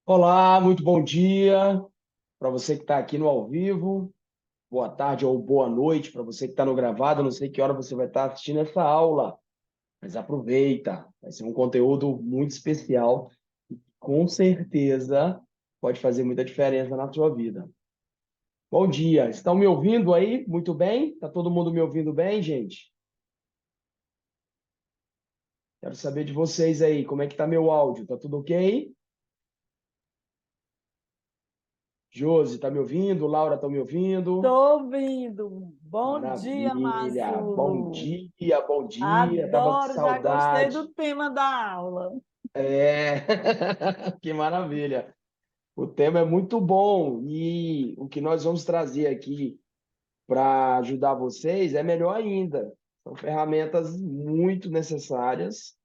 Olá, muito bom dia para você que está aqui no ao vivo. Boa tarde ou boa noite para você que está no gravado. Não sei que hora você vai estar assistindo essa aula, mas aproveita. Vai ser um conteúdo muito especial e com certeza pode fazer muita diferença na sua vida. Bom dia. Estão me ouvindo aí? Muito bem? Está todo mundo me ouvindo bem, gente? Quero saber de vocês aí. Como é que está meu áudio? Tá tudo ok? Josi, está me ouvindo? Laura, está me ouvindo? Tô ouvindo. Bom dia, Maravilha, bom Márcio. dia, bom dia. Tava com Adoro, já gostei saudade. do tema da aula. É, que maravilha. O tema é muito bom e o que nós vamos trazer aqui para ajudar vocês é melhor ainda. São ferramentas muito necessárias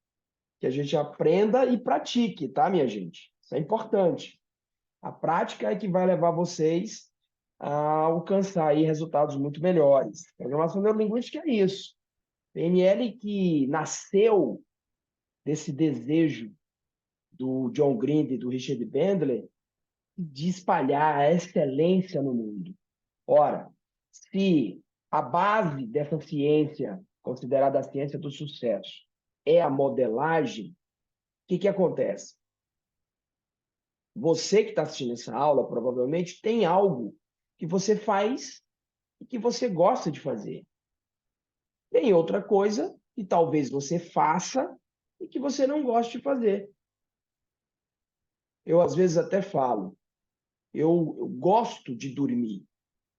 que a gente aprenda e pratique, tá, minha gente? Isso é importante. A prática é que vai levar vocês a alcançar aí resultados muito melhores. Programação neurolinguística é isso. PNL que nasceu desse desejo do John Grinder e do Richard Bandler de espalhar a excelência no mundo. Ora, se a base dessa ciência, considerada a ciência do sucesso, é a modelagem, o que acontece? Você que está assistindo essa aula, provavelmente tem algo que você faz e que você gosta de fazer. Tem outra coisa que talvez você faça e que você não goste de fazer. Eu, às vezes, até falo, eu gosto de dormir.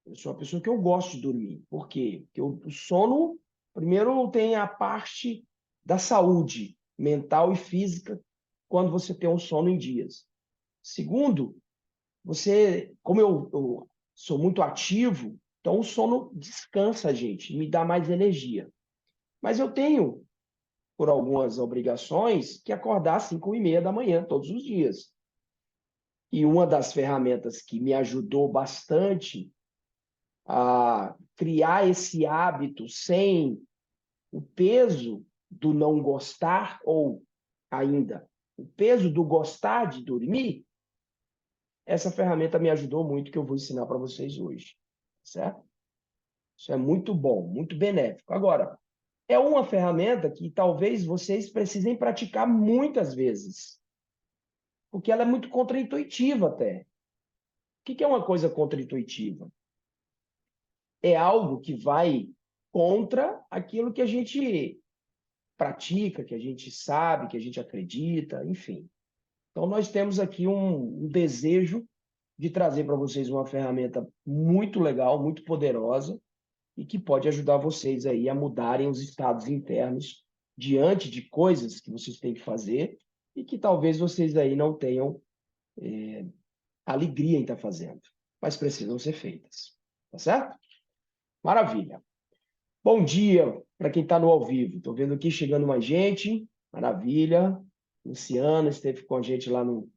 Eu sou uma pessoa que eu gosto de dormir. Por quê? Porque o sono, primeiro, tem a parte da saúde mental e física quando você tem um sono em dias. Segundo, você, como eu sou muito ativo, então o sono descansa a gente, me dá mais energia. Mas eu tenho, por algumas obrigações, que acordar às 5:30 da manhã todos os dias. E uma das ferramentas que me ajudou bastante a criar esse hábito sem o peso do não gostar, ou ainda o peso do gostar de dormir, essa ferramenta me ajudou muito, que eu vou ensinar para vocês hoje. Certo? Isso é muito bom, muito benéfico. Agora, é uma ferramenta que talvez vocês precisem praticar muitas vezes, porque ela é muito contraintuitiva até. O que é uma coisa contraintuitiva? É algo que vai contra aquilo que a gente pratica, que a gente sabe, que a gente acredita, enfim. Então, nós temos aqui um desejo de trazer para vocês uma ferramenta muito legal, muito poderosa e que pode ajudar vocês aí a mudarem os estados internos diante de coisas que vocês têm que fazer e que talvez vocês aí não tenham alegria em estar fazendo, mas precisam ser feitas. Tá certo? Maravilha. Bom dia para quem está no ao vivo. Estou vendo aqui chegando mais gente. Maravilha. Luciana esteve com a gente lá no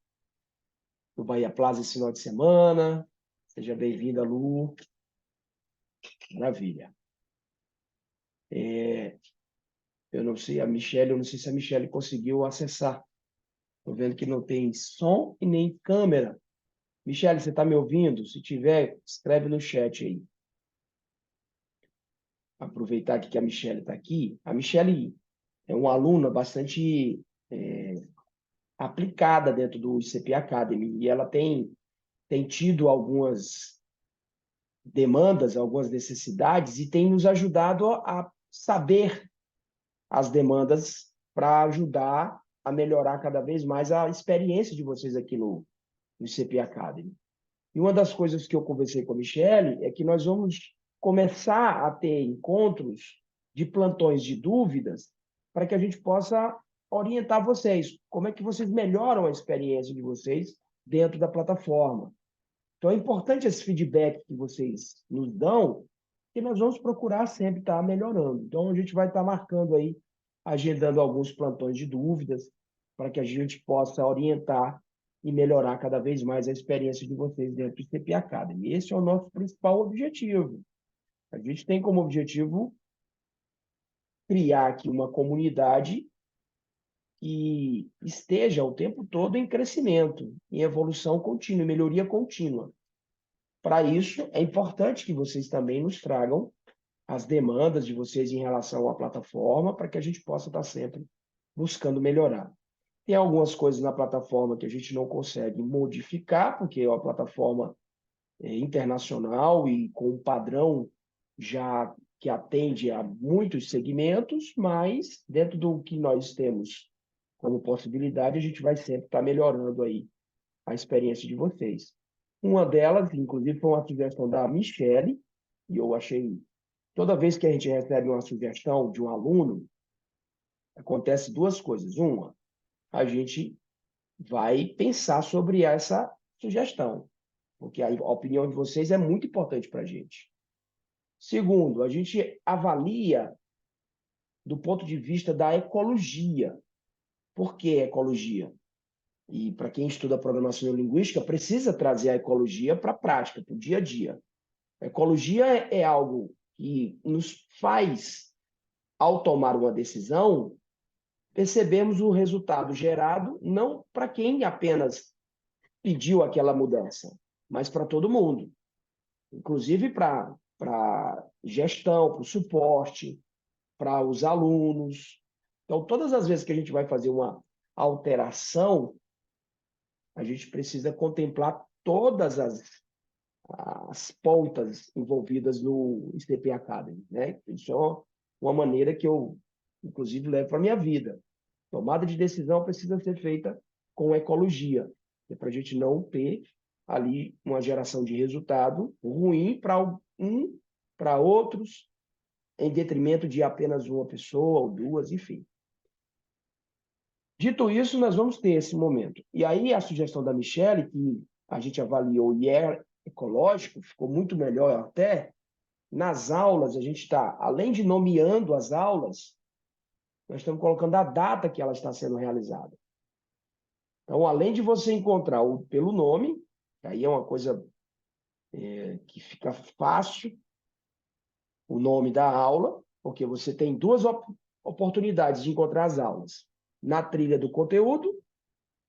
Bahia Plaza esse final de semana. Seja bem-vinda, Lu. Maravilha. Eu não sei, a Michelle, eu não sei se a Michelle conseguiu acessar. Estou vendo que não tem som e nem câmera. Michelle, você está me ouvindo? Se tiver, escreve no chat aí. Aproveitar que a Michelle está aqui. A Michelle é uma aluna bastante aplicada dentro do ICP Academy e ela tem tido algumas demandas, algumas necessidades e tem nos ajudado a saber as demandas para ajudar a melhorar cada vez mais a experiência de vocês aqui no ICP Academy. E uma das coisas que eu conversei com a Michelle é que nós vamos começar a ter encontros de plantões de dúvidas para que a gente possa orientar vocês. Como é que vocês melhoram a experiência de vocês dentro da plataforma? Então, é importante esse feedback que vocês nos dão, que nós vamos procurar sempre estar melhorando. Então, a gente vai estar marcando aí, agendando alguns plantões de dúvidas, para que a gente possa orientar e melhorar cada vez mais a experiência de vocês dentro do CP Academy. Esse é o nosso principal objetivo. A gente tem como objetivo criar aqui uma comunidade que esteja o tempo todo em crescimento, em evolução contínua, em melhoria contínua. Para isso, é importante que vocês também nos tragam as demandas de vocês em relação à plataforma, para que a gente possa estar sempre buscando melhorar. Tem algumas coisas na plataforma que a gente não consegue modificar, porque é uma plataforma internacional e com um padrão já que atende a muitos segmentos, mas dentro do que nós temos como possibilidade, a gente vai sempre estar melhorando aí a experiência de vocês. Uma delas, inclusive, foi uma sugestão da Michele, e eu achei, toda vez que a gente recebe uma sugestão de um aluno, acontece duas coisas. Uma, a gente vai pensar sobre essa sugestão, porque a opinião de vocês é muito importante para a gente. Segundo, a gente avalia do ponto de vista da ecologia. Por que ecologia? E para quem estuda programação neurolinguística, precisa trazer a ecologia para a prática, para o dia a dia. A ecologia é algo que nos faz, ao tomar uma decisão, percebemos o resultado gerado, não para quem apenas pediu aquela mudança, mas para todo mundo. Inclusive para gestão, para o suporte, para os alunos. Então, todas as vezes que a gente vai fazer uma alteração, a gente precisa contemplar todas as pontas envolvidas no ICP Academy, né? Isso é uma maneira que eu, inclusive, levo para a minha vida. Tomada de decisão precisa ser feita com ecologia, para a gente não ter ali uma geração de resultado ruim para um, para outros, em detrimento de apenas uma pessoa ou duas, enfim. Dito isso, nós vamos ter esse momento. E aí a sugestão da Michele, que a gente avaliou e é ecológico, ficou muito melhor até, nas aulas a gente está, além de nomeando as aulas, nós estamos colocando a data que ela está sendo realizada. Então, além de você encontrar pelo nome, aí é uma coisa que fica fácil, o nome da aula, porque você tem duas oportunidades de encontrar as aulas. Na trilha do conteúdo,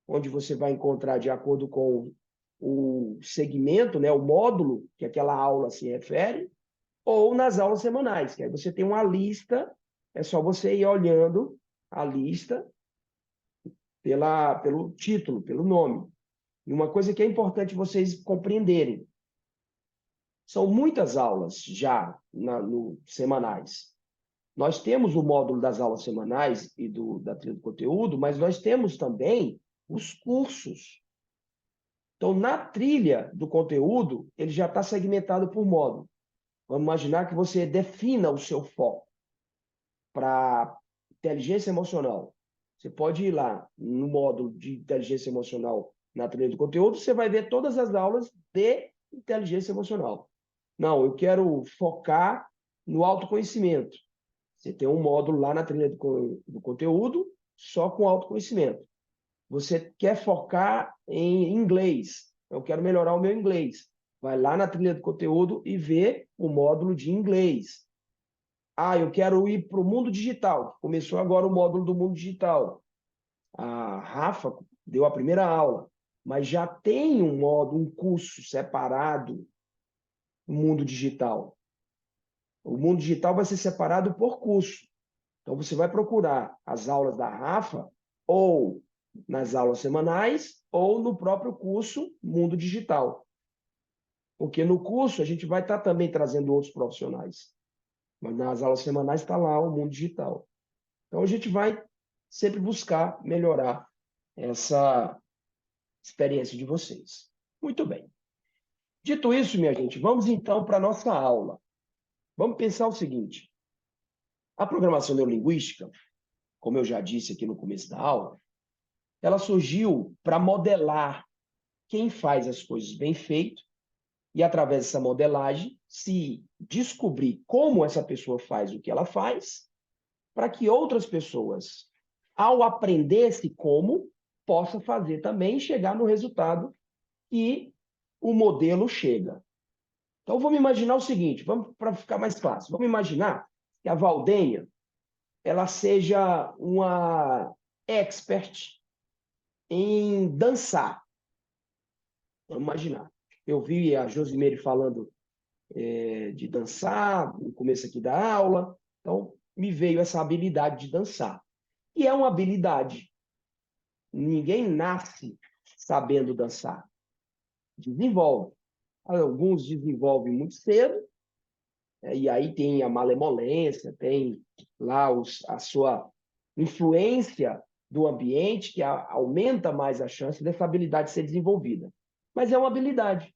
onde você vai encontrar de acordo com o segmento, né, o módulo que aquela aula se refere, ou nas aulas semanais, que aí você tem uma lista, é só você ir olhando a lista pelo título, pelo nome. E uma coisa que é importante vocês compreenderem, são muitas aulas já no semanais. Nós temos o módulo das aulas semanais e da trilha do conteúdo, mas nós temos também os cursos. Então, na trilha do conteúdo, ele já está segmentado por módulo. Vamos imaginar que você defina o seu foco para inteligência emocional. Você pode ir lá no módulo de inteligência emocional na trilha do conteúdo, você vai ver todas as aulas de inteligência emocional. Não, eu quero focar no autoconhecimento. Você tem um módulo lá na trilha do conteúdo só com autoconhecimento. Você quer focar em inglês. Eu quero melhorar o meu inglês. Vai lá na trilha do conteúdo e vê o módulo de inglês. Ah, eu quero ir para o mundo digital. Começou agora o módulo do mundo digital. A Rafa deu a primeira aula, mas já tem um curso separado no mundo digital. O mundo digital vai ser separado por curso. Então, você vai procurar as aulas da Rafa ou nas aulas semanais ou no próprio curso Mundo Digital. Porque no curso a gente vai estar também trazendo outros profissionais. Mas nas aulas semanais está lá o Mundo Digital. Então, a gente vai sempre buscar melhorar essa experiência de vocês. Muito bem. Dito isso, minha gente, vamos então para a nossa aula. Vamos pensar o seguinte. A programação neurolinguística, como eu já disse aqui no começo da aula, ela surgiu para modelar quem faz as coisas bem feito e, através dessa modelagem, se descobrir como essa pessoa faz o que ela faz, para que outras pessoas, ao aprender esse como, possam fazer também e chegar no resultado que o modelo chega. Então, vamos imaginar o seguinte, para ficar mais fácil, vamos imaginar que a Valdenha ela seja uma expert em dançar. Vamos imaginar. Eu vi a Josimere falando de dançar no começo aqui da aula, então me veio essa habilidade de dançar. E é uma habilidade. Ninguém nasce sabendo dançar. Desenvolve. Alguns desenvolvem muito cedo, e aí tem a malemolência, tem lá a sua influência do ambiente que aumenta mais a chance dessa habilidade ser desenvolvida. Mas é uma habilidade.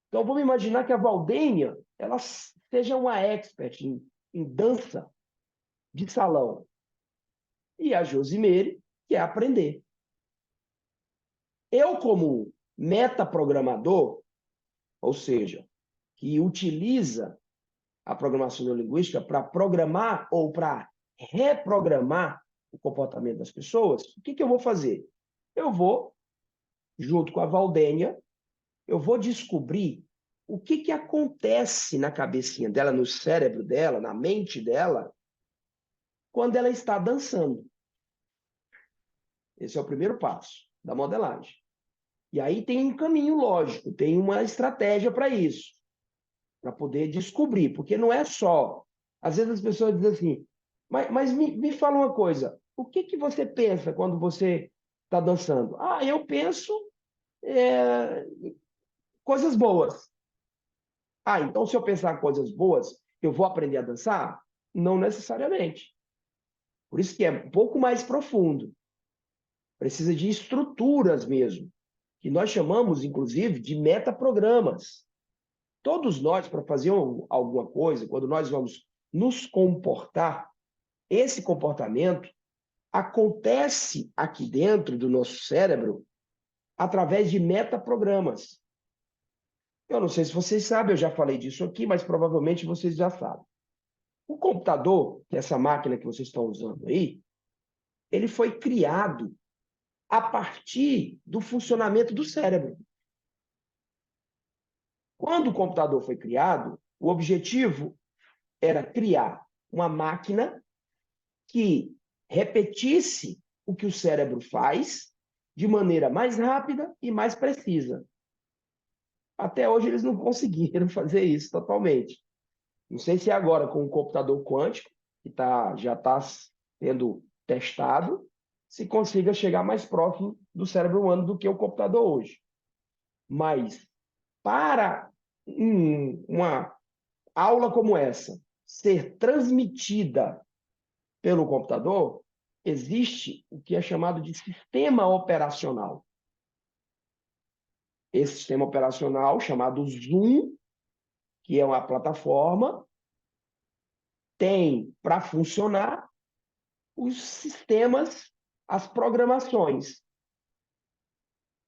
Então, vamos imaginar que a Valdênia ela seja uma expert em dança de salão. E a Josimere quer aprender. Eu, como metaprogramador, ou seja, que utiliza a programação neurolinguística para programar ou para reprogramar o comportamento das pessoas, o que eu vou fazer? Eu vou, junto com a Valdênia, eu vou descobrir o que acontece na cabecinha dela, no cérebro dela, na mente dela, quando ela está dançando. Esse é o primeiro passo da modelagem. E aí tem um caminho lógico, tem uma estratégia para isso, para poder descobrir, porque não é só... Às vezes as pessoas dizem assim, mas me fala uma coisa, o que você pensa quando você está dançando? Ah, eu penso coisas boas. Ah, então se eu pensar coisas boas, eu vou aprender a dançar? Não necessariamente. Por isso que é um pouco mais profundo. Precisa de estruturas mesmo, que nós chamamos, inclusive, de metaprogramas. Todos nós, para fazer alguma coisa, quando nós vamos nos comportar, esse comportamento acontece aqui dentro do nosso cérebro através de metaprogramas. Eu não sei se vocês sabem, eu já falei disso aqui, mas provavelmente vocês já sabem. O computador, que é essa máquina que vocês estão usando aí, ele foi criado a partir do funcionamento do cérebro. Quando o computador foi criado, o objetivo era criar uma máquina que repetisse o que o cérebro faz de maneira mais rápida e mais precisa. Até hoje eles não conseguiram fazer isso totalmente. Não sei se agora com o computador quântico, que já está sendo testado, se consiga chegar mais próximo do cérebro humano do que o computador hoje. Mas para uma aula como essa ser transmitida pelo computador, existe o que é chamado de sistema operacional. Esse sistema operacional, chamado Zoom, que é uma plataforma, tem para funcionar os sistemas, as programações.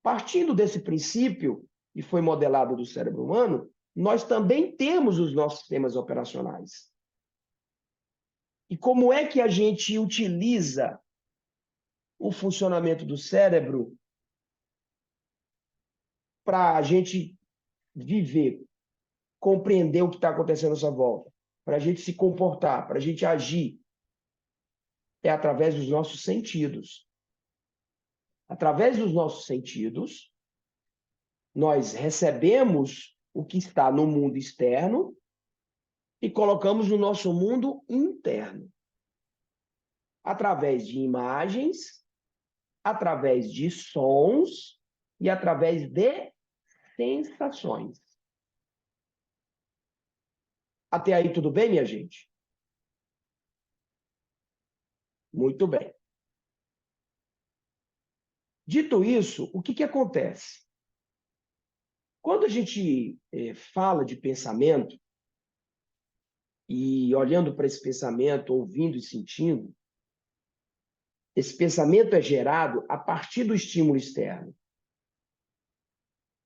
Partindo desse princípio, que foi modelado do cérebro humano, nós também temos os nossos sistemas operacionais. E como é que a gente utiliza o funcionamento do cérebro para a gente viver, compreender o que está acontecendo à nossa volta, para a gente se comportar, para a gente agir? É através dos nossos sentidos. Através dos nossos sentidos, nós recebemos o que está no mundo externo e colocamos no nosso mundo interno. Através de imagens, através de sons e através de sensações. Até aí tudo bem, minha gente? Muito bem. Dito isso, o que acontece? Quando a gente fala de pensamento, e olhando para esse pensamento, ouvindo e sentindo, esse pensamento é gerado a partir do estímulo externo.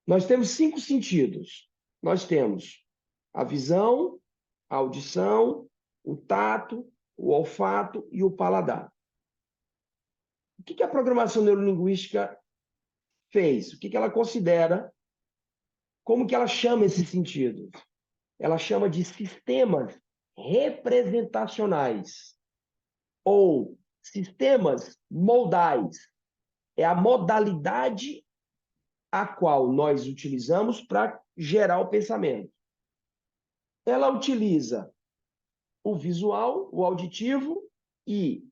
Nós temos 5 sentidos. Nós temos a visão, a audição, o tato, o olfato e o paladar. O que a programação neurolinguística fez? O que ela considera? Como que ela chama esses sentidos? Ela chama de sistemas representacionais ou Sistemas modais é a modalidade a qual nós utilizamos para gerar o pensamento. Ela utiliza o visual, o auditivo e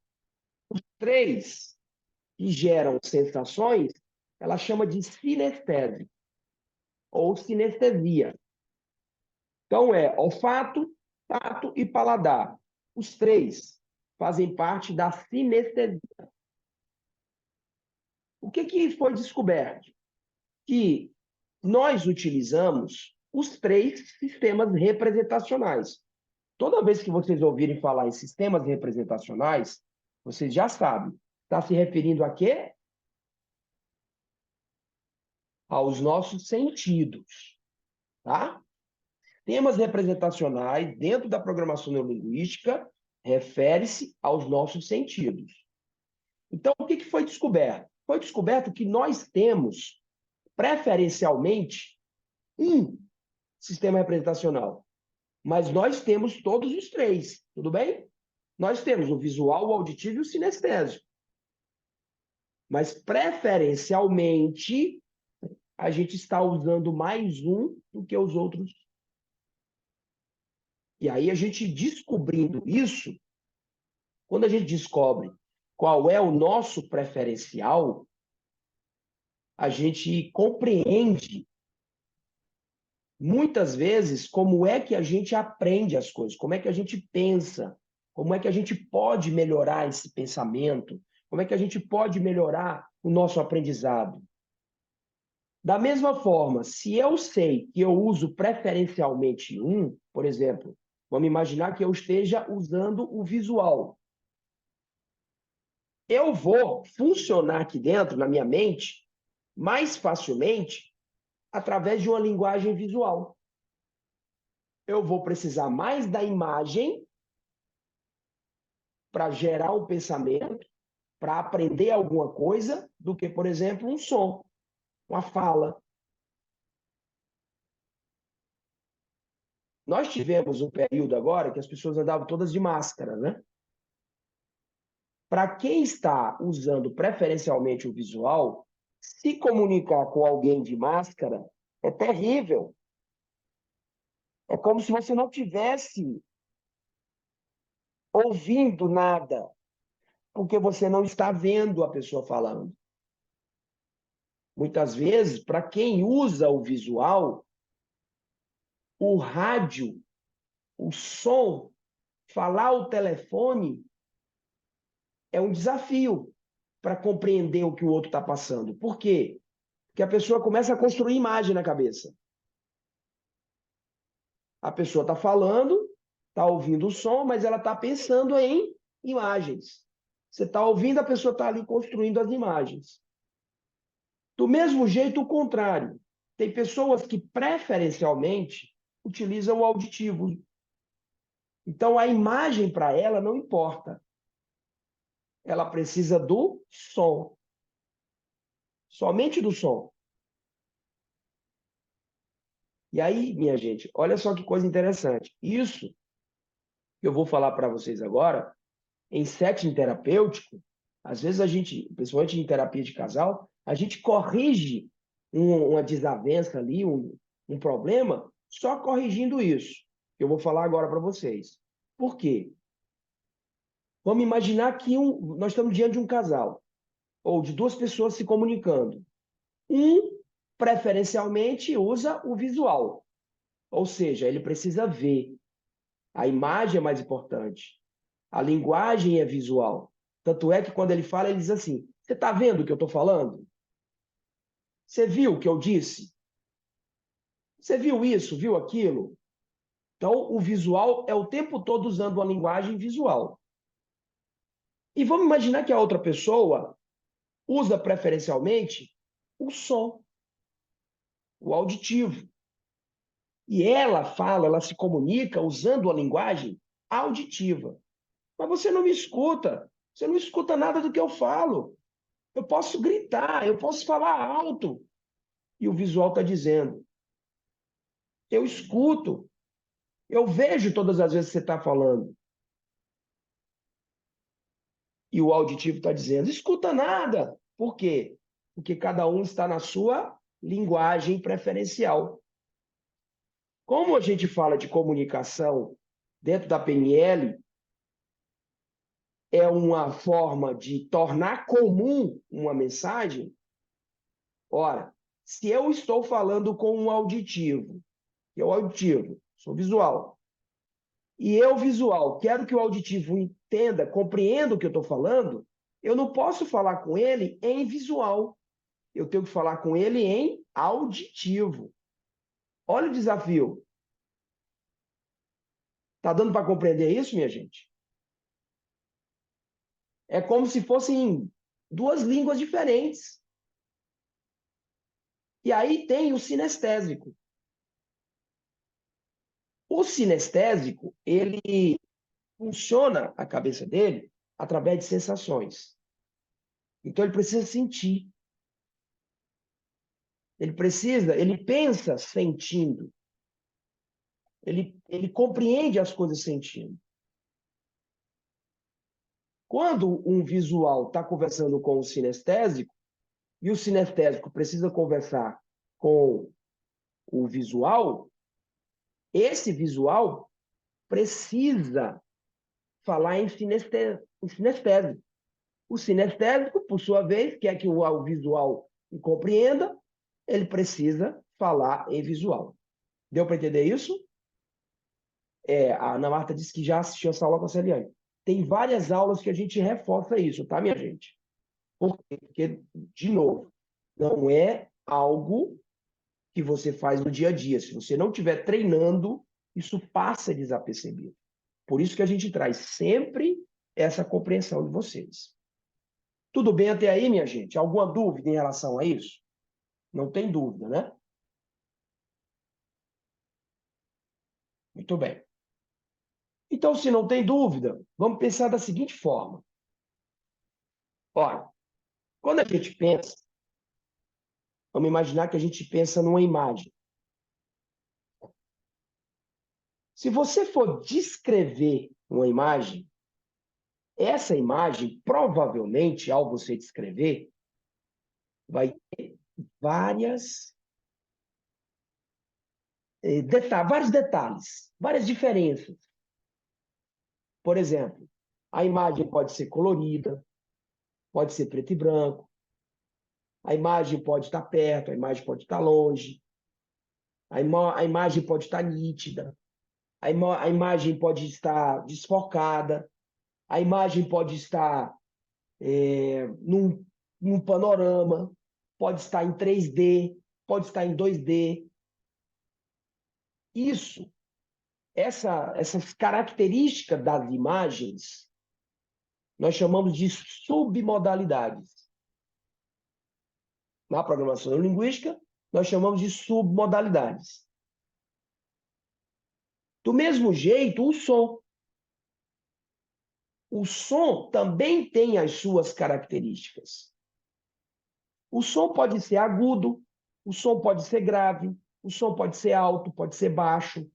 os três que geram sensações, ela chama de sinestese ou sinestesia. Então, é olfato, tato e paladar. Os três fazem parte da sinestesia. O que foi descoberto? Que nós utilizamos os três sistemas representacionais. Toda vez que vocês ouvirem falar em sistemas representacionais, vocês já sabem. Está se referindo a quê? Aos nossos sentidos, tá? Sistemas representacionais, dentro da programação neurolinguística, refere-se aos nossos sentidos. Então, o que foi descoberto? Foi descoberto que nós temos, preferencialmente, um sistema representacional, mas nós temos todos os três, tudo bem? Nós temos o visual, o auditivo e o sinestésico. Mas, preferencialmente, a gente está usando mais um do que os outros. E aí, a gente descobrindo isso, quando a gente descobre qual é o nosso preferencial, a gente compreende, muitas vezes, como é que a gente aprende as coisas, como é que a gente pensa, como é que a gente pode melhorar esse pensamento, como é que a gente pode melhorar o nosso aprendizado. Da mesma forma, se eu sei que eu uso preferencialmente um, por exemplo, vamos imaginar que eu esteja usando o visual. Eu vou funcionar aqui dentro, na minha mente, mais facilmente através de uma linguagem visual. Eu vou precisar mais da imagem para gerar um pensamento, para aprender alguma coisa, do que, por exemplo, um som, uma fala. Nós tivemos um período agora que as pessoas andavam todas de máscara, né? Para quem está usando preferencialmente o visual, se comunicar com alguém de máscara é terrível. É como se você não tivesse ouvindo nada, porque você não está vendo a pessoa falando. Muitas vezes, para quem usa o visual, o rádio, o som, falar o telefone é um desafio para compreender o que o outro está passando. Por quê? Porque a pessoa começa a construir imagem na cabeça. A pessoa está falando, está ouvindo o som, mas ela está pensando em imagens. Você está ouvindo, a pessoa está ali construindo as imagens. Do mesmo jeito, o contrário. Tem pessoas que preferencialmente utilizam o auditivo. Então, a imagem para ela não importa. Ela precisa do som. Somente do som. E aí, minha gente, olha só que coisa interessante. Isso que eu vou falar para vocês agora, em setting terapêutico, às vezes a gente, principalmente em terapia de casal, a gente corrige uma desavença ali, um problema, só corrigindo isso. Que eu vou falar agora para vocês. Por quê? Vamos imaginar que nós estamos diante de um casal, ou de duas pessoas se comunicando. Um, preferencialmente, usa o visual, ou seja, ele precisa ver. A imagem é mais importante. A linguagem é visual. Tanto é que quando ele fala, ele diz assim: você está vendo o que eu estou falando? Você viu o que eu disse? Você viu isso? Viu aquilo? Então, o visual é o tempo todo usando uma linguagem visual. E vamos imaginar que a outra pessoa usa preferencialmente o som, o auditivo. E ela fala, ela se comunica usando a linguagem auditiva. Mas você não me escuta. Você não escuta nada do que eu falo. Eu posso gritar, eu posso falar alto. E o visual está dizendo: eu escuto, eu vejo todas as vezes que você está falando. e o auditivo está dizendo, escuta nada. Por quê? Porque cada um está na sua linguagem preferencial. Como a gente fala de comunicação dentro da PNL, é uma forma de tornar comum uma mensagem. Ora, se eu estou falando com um auditivo, que é o auditivo, sou visual, e eu, visual, quero que o auditivo entenda, compreenda o que eu estou falando, eu não posso falar com ele em visual. Eu tenho que falar com ele em auditivo. Olha o desafio. Está dando para compreender isso, minha gente? É como se fossem duas línguas diferentes. E aí tem o sinestésico. O sinestésico, ele funciona a cabeça dele através de sensações. Então ele precisa sentir. Ele pensa sentindo. Ele compreende as coisas sentindo. Quando um visual está conversando com o sinestésico, e o sinestésico precisa conversar com o visual, esse visual precisa falar em sinestésico. O sinestésico, por sua vez, quer que o visual compreenda, ele precisa falar em visual. Deu para entender isso? A Ana Marta disse que já assistiu essa aula com a Celiane. Tem várias aulas que a gente reforça isso, tá, minha gente? Por quê? Porque, de novo, não é algo que você faz no dia a dia. Se você não estiver treinando, isso passa desapercebido. Por isso que a gente traz sempre essa compreensão de vocês. Tudo bem até aí, minha gente? Alguma dúvida em relação a isso? Não tem dúvida, né? Muito bem. Então, se não tem dúvida, vamos pensar da seguinte forma. Olha, quando a gente pensa, vamos imaginar que a gente pensa numa imagem. Se você for descrever uma imagem, essa imagem, provavelmente, ao você descrever, vai ter vários detalhes, várias diferenças. Por exemplo, a imagem pode ser colorida, pode ser preto e branco, a imagem pode estar perto, a imagem pode estar longe, a imagem pode estar nítida, a imagem pode estar desfocada, a imagem pode estar num panorama, pode estar em 3D, pode estar em 2D. Essas características das imagens, nós chamamos de submodalidades. Na programação linguística, nós chamamos de submodalidades. Do mesmo jeito, o som. O som também tem as suas características. O som pode ser agudo, o som pode ser grave, o som pode ser alto, pode ser baixo,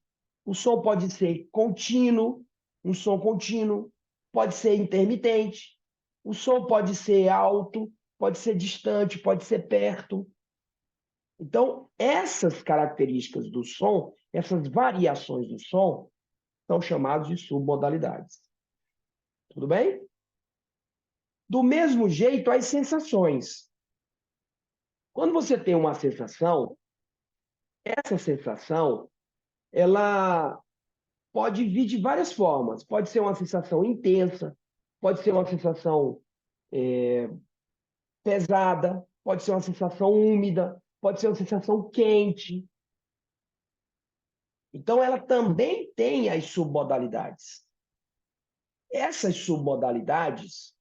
o som pode ser contínuo, um som contínuo, pode ser intermitente, o som pode ser alto, pode ser distante, pode ser perto. Então, essas características do som, essas variações do som, são chamadas de submodalidades. Tudo bem? Do mesmo jeito, as sensações. Quando você tem uma sensação, essa sensação, ela pode vir de várias formas. Pode ser uma sensação intensa, pode ser uma sensação pesada, pode ser uma sensação úmida, pode ser uma sensação quente. Então, ela também tem as submodalidades. Essas submodalidades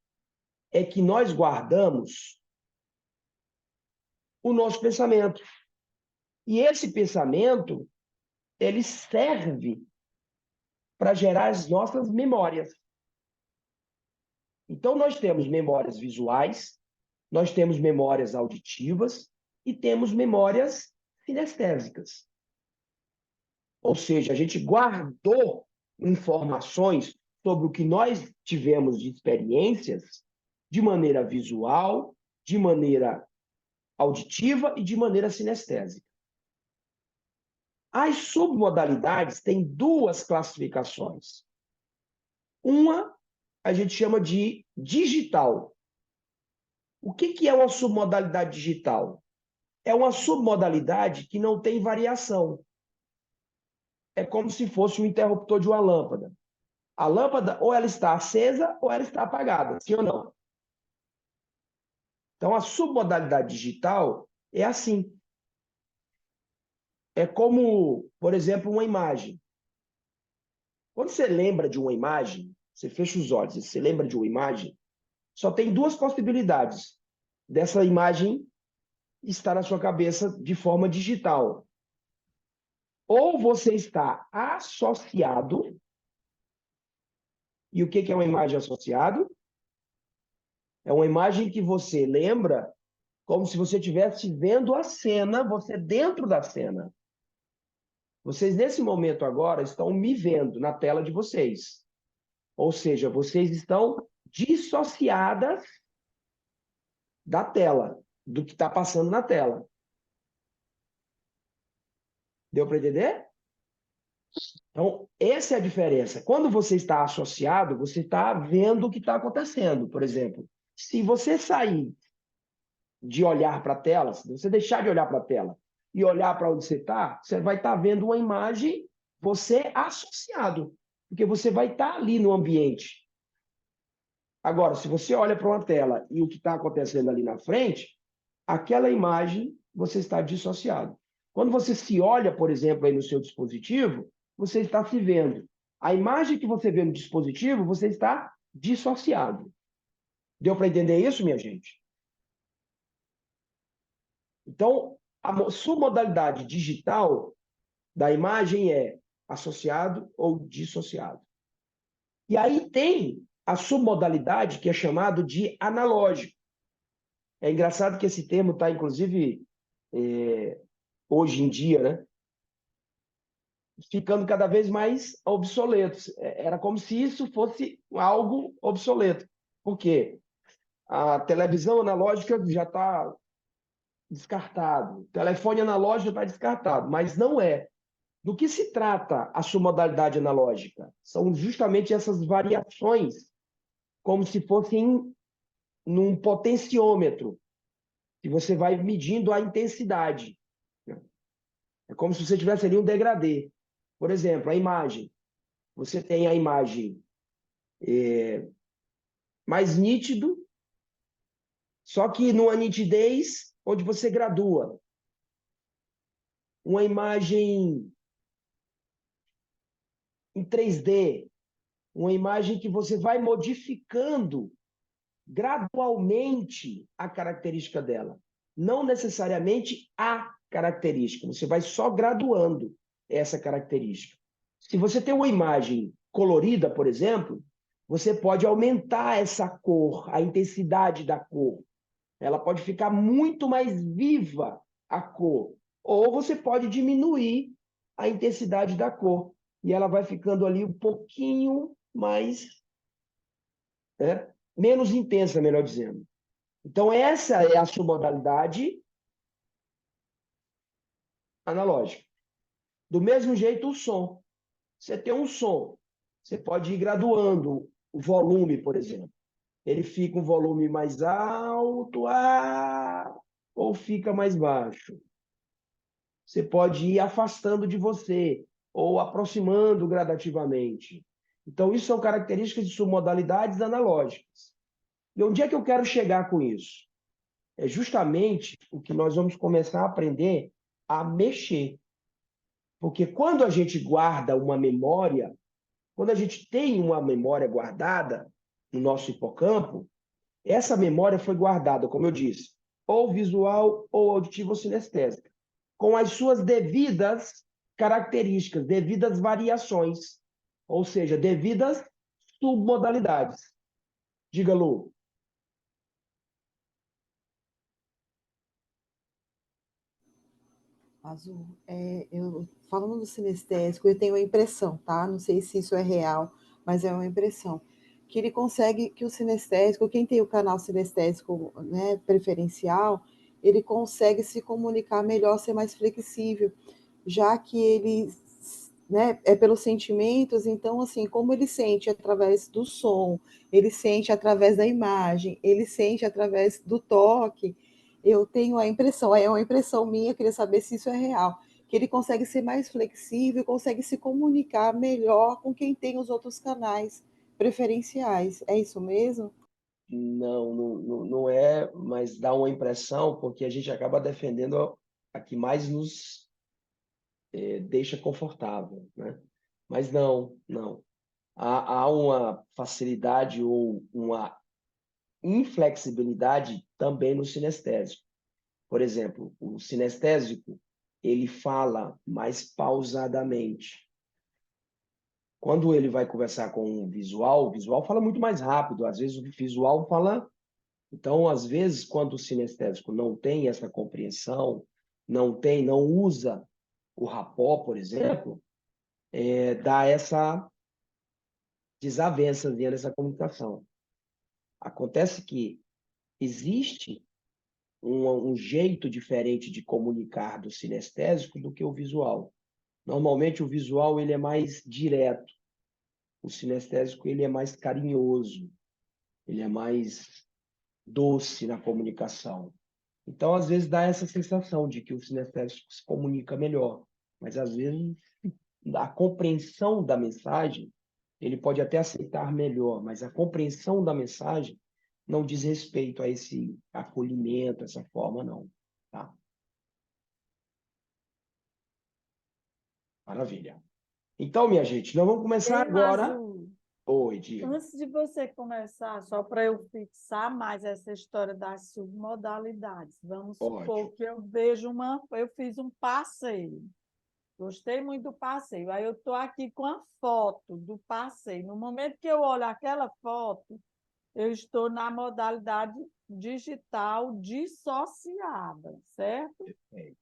é que nós guardamos o nosso pensamento. E esse pensamento, ele serve para gerar as nossas memórias. Então, nós temos memórias visuais, nós temos memórias auditivas e temos memórias sinestésicas. Ou seja, a gente guardou informações sobre o que nós tivemos de experiências de maneira visual, de maneira auditiva e de maneira sinestésica. As submodalidades têm duas classificações. Uma a gente chama de digital. O que é uma submodalidade digital? É uma submodalidade que não tem variação. É como se fosse um interruptor de uma lâmpada. A lâmpada ou ela está acesa ou ela está apagada, sim ou não? Então, a submodalidade digital é assim. É como, por exemplo, uma imagem. Quando você lembra de uma imagem, você fecha os olhos e você lembra de uma imagem, só tem duas possibilidades dessa imagem estar na sua cabeça de forma digital. Ou você está associado, e o que é uma imagem associada? É uma imagem que você lembra como se você estivesse vendo a cena, você dentro da cena. Vocês, nesse momento agora, estão me vendo na tela de vocês. Ou seja, vocês estão dissociadas da tela, do que está passando na tela. Deu para entender? Então, essa é a diferença. Quando você está associado, você está vendo o que está acontecendo. Por exemplo, se você sair de olhar para a tela, se você deixar de olhar para a tela e olhar para onde você está, você vai estar vendo uma imagem, você associado, porque você vai estar ali no ambiente. Agora, se você olha para uma tela e o que está acontecendo ali na frente, aquela imagem você está dissociado. Quando você se olha, por exemplo, aí no seu dispositivo, você está se vendo. A imagem que você vê no dispositivo, você está dissociado. Deu para entender isso, minha gente? Então, a submodalidade digital da imagem é associado ou dissociado. E aí tem a submodalidade que é chamado de analógico. É engraçado que esse termo está, inclusive, hoje em dia, né, ficando cada vez mais obsoleto. Era como se isso fosse algo obsoleto. Por quê? A televisão analógica já está descartado, o telefone analógico está descartado, mas não é. Do que se trata a sua modalidade analógica? São justamente essas variações, como se fossem num potenciômetro, que você vai medindo a intensidade. É como se você tivesse ali um degradê. Por exemplo, a imagem. Você tem a imagem mais nítido, só que numa nitidez onde você gradua. Uma imagem em 3D, uma imagem que você vai modificando gradualmente a característica dela. Não necessariamente a característica, você vai só graduando essa característica. Se você tem uma imagem colorida, por exemplo, você pode aumentar essa cor, a intensidade da cor. Ela pode ficar muito mais viva a cor. Ou você pode diminuir a intensidade da cor. E ela vai ficando ali um pouquinho mais, né, menos intensa, melhor dizendo. Então, essa é a sua modalidade analógica. Do mesmo jeito, o som. Você tem um som, você pode ir graduando o volume, por exemplo. Ele fica um volume mais alto, ou fica mais baixo. Você pode ir afastando de você ou aproximando gradativamente. Então, isso são características de submodalidades analógicas. E onde é que eu quero chegar com isso? É justamente o que nós vamos começar a aprender a mexer. Porque quando a gente guarda uma memória, quando a gente tem uma memória guardada no nosso hipocampo, essa memória foi guardada, como eu disse, ou visual, ou auditiva ou sinestésica, com as suas devidas características, devidas variações, ou seja, devidas submodalidades. Diga, Lu. Azul, eu falando do sinestésico, eu tenho a impressão, tá? Não sei se isso é real, mas é uma impressão que ele consegue, que o sinestésico, quem tem o canal sinestésico, né, preferencial, ele consegue se comunicar melhor, ser mais flexível, já que ele, né, é pelos sentimentos, então, assim, como ele sente através do som, ele sente através da imagem, ele sente através do toque, eu tenho a impressão, é uma impressão minha, queria saber se isso é real, que ele consegue ser mais flexível, consegue se comunicar melhor com quem tem os outros canais preferenciais. É isso mesmo? Não é, mas dá uma impressão, porque a gente acaba defendendo a que mais nos deixa confortável, né? Mas não. Há uma facilidade ou uma inflexibilidade também no sinestésico. Por exemplo, o sinestésico, ele fala mais pausadamente. Quando ele vai conversar com o visual fala muito mais rápido. Às vezes o visual fala. Então, às vezes, quando o sinestésico não tem essa compreensão, não usa o rapó, por exemplo, dá essa desavença nessa comunicação. Acontece que existe um jeito diferente de comunicar do sinestésico do que o visual. Normalmente, o visual ele é mais direto, o sinestésico ele é mais carinhoso, ele é mais doce na comunicação. Então, às vezes, dá essa sensação de que o sinestésico se comunica melhor, mas às vezes a compreensão da mensagem, ele pode até aceitar melhor, mas a compreensão da mensagem não diz respeito a esse acolhimento, essa forma, não. Tá? Maravilha. Então, minha gente, nós vamos começar Ei, agora. Mazul, Oi, diga. antes de você começar, só para eu fixar mais essa história das submodalidades, vamos supor Ótimo. que eu fiz um passeio, gostei muito do passeio, aí eu estou aqui com a foto do passeio. No momento que eu olho aquela foto, eu estou na modalidade digital dissociada, certo? É.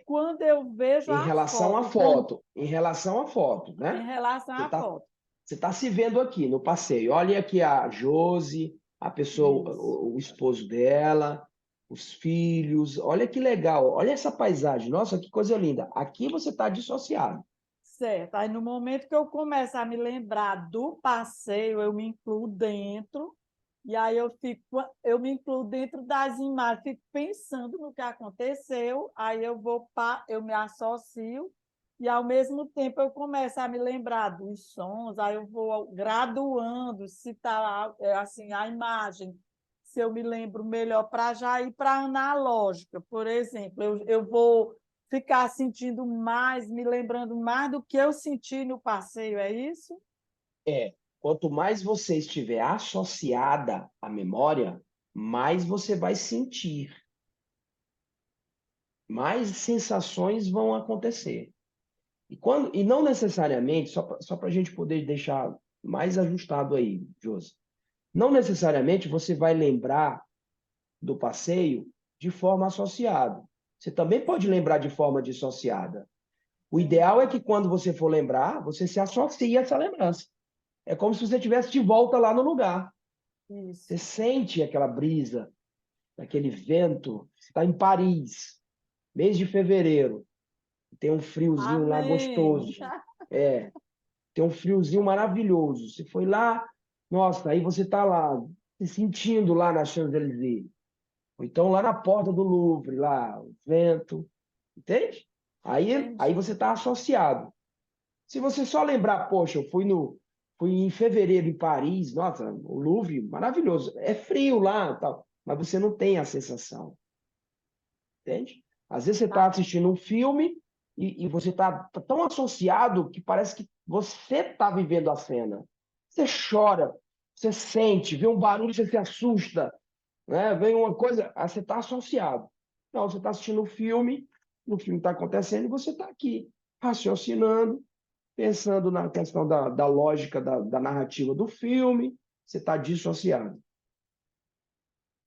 Quando eu vejo Em a relação à foto, foto, em né? relação Você à está foto, Você está se vendo aqui no passeio. Olha aqui a Josi, a pessoa, isso. o esposo dela, os filhos. Olha que legal. Olha essa paisagem. Nossa, que coisa linda. Aqui você está dissociado. Certo. Aí, no momento que eu começo a me lembrar do passeio, eu me incluo dentro, e aí eu me incluo dentro das imagens, fico pensando no que aconteceu, aí eu me associo, e ao mesmo tempo eu começo a me lembrar dos sons, aí eu vou graduando, se está assim, a imagem, se eu me lembro melhor para já ir para a analógica, por exemplo, eu vou ficar sentindo mais, me lembrando mais do que eu senti no passeio, é isso? É. Quanto mais você estiver associada à memória, mais você vai sentir, mais sensações vão acontecer. E não necessariamente, só para a gente poder deixar mais ajustado aí, Josi, não necessariamente você vai lembrar do passeio de forma associada. Você também pode lembrar de forma dissociada. O ideal é Entendi. que quando você for lembrar, você se associe a essa lembrança. É como se você estivesse de volta lá no lugar. Você Isso. sente aquela brisa, aquele vento. Você está em Paris, mês de fevereiro. Tem um friozinho lá Amém. gostoso. É, tem um friozinho maravilhoso. Você foi lá, nossa, aí você está lá, se sentindo lá na Champs-Élysées. Ou então lá na porta do Louvre, lá, o vento, entende? Aí Entendi. você está associado. Se você só lembrar, poxa, fui em fevereiro em Paris, nossa, o Louvre, maravilhoso. É frio lá, tal, mas você não tem a sensação, entende? Às vezes você Tá está bom. assistindo um filme e você está tão associado que parece que você está vivendo a cena. Você chora, você sente, vê um barulho, você se assusta, né? Vem uma coisa, aí você está associado. Não, você está assistindo um filme, o filme está acontecendo e você está aqui, raciocinando, pensando na questão da lógica da narrativa do filme, você está dissociado.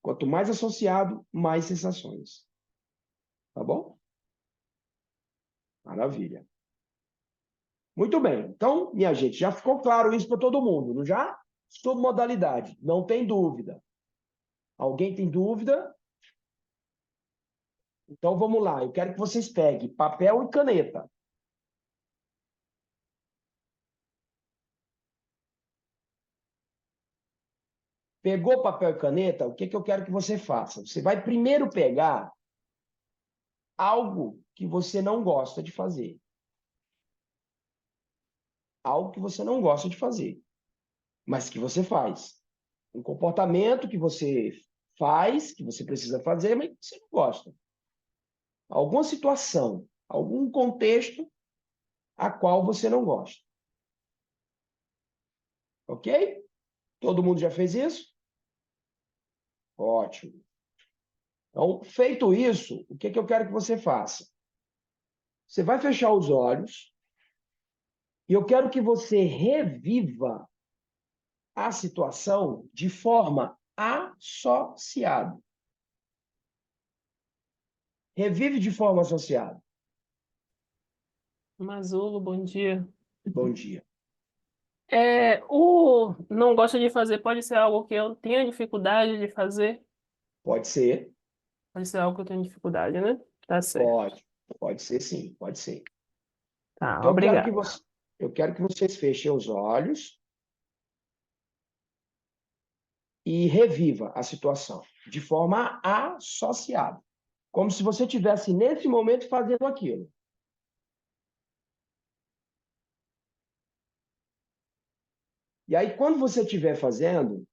Quanto mais associado, mais sensações. Tá bom? Maravilha. Muito bem. Então, minha gente, já ficou claro isso para todo mundo, não já? submodalidade. Não tem dúvida. Alguém tem dúvida? Então, vamos lá. Eu quero que vocês peguem papel e caneta. Pegou papel e caneta? O que que eu quero que você faça? Você vai primeiro pegar algo que você não gosta de fazer. Algo que você não gosta de fazer, mas que você faz. Um comportamento que você faz, que você precisa fazer, mas que você não gosta. Alguma situação, algum contexto a qual você não gosta. Ok? Todo mundo já fez isso? Ótimo. Então, feito isso, o que que eu quero que você faça? Você vai fechar os olhos e eu quero que você reviva a situação de forma associada. Revive de forma associada. Mazulo, bom dia. Bom dia. O não gosta de fazer pode ser algo que eu tenha dificuldade de fazer? Pode ser? Pode ser algo que eu tenho dificuldade, né? Tá certo. Pode. Pode ser sim, pode ser. Tá, Então, obrigado. eu quero que vocês fechem os olhos e reviva a situação de forma associada. Como se você estivesse, nesse momento, fazendo aquilo. E aí, quando você estiver fazendo,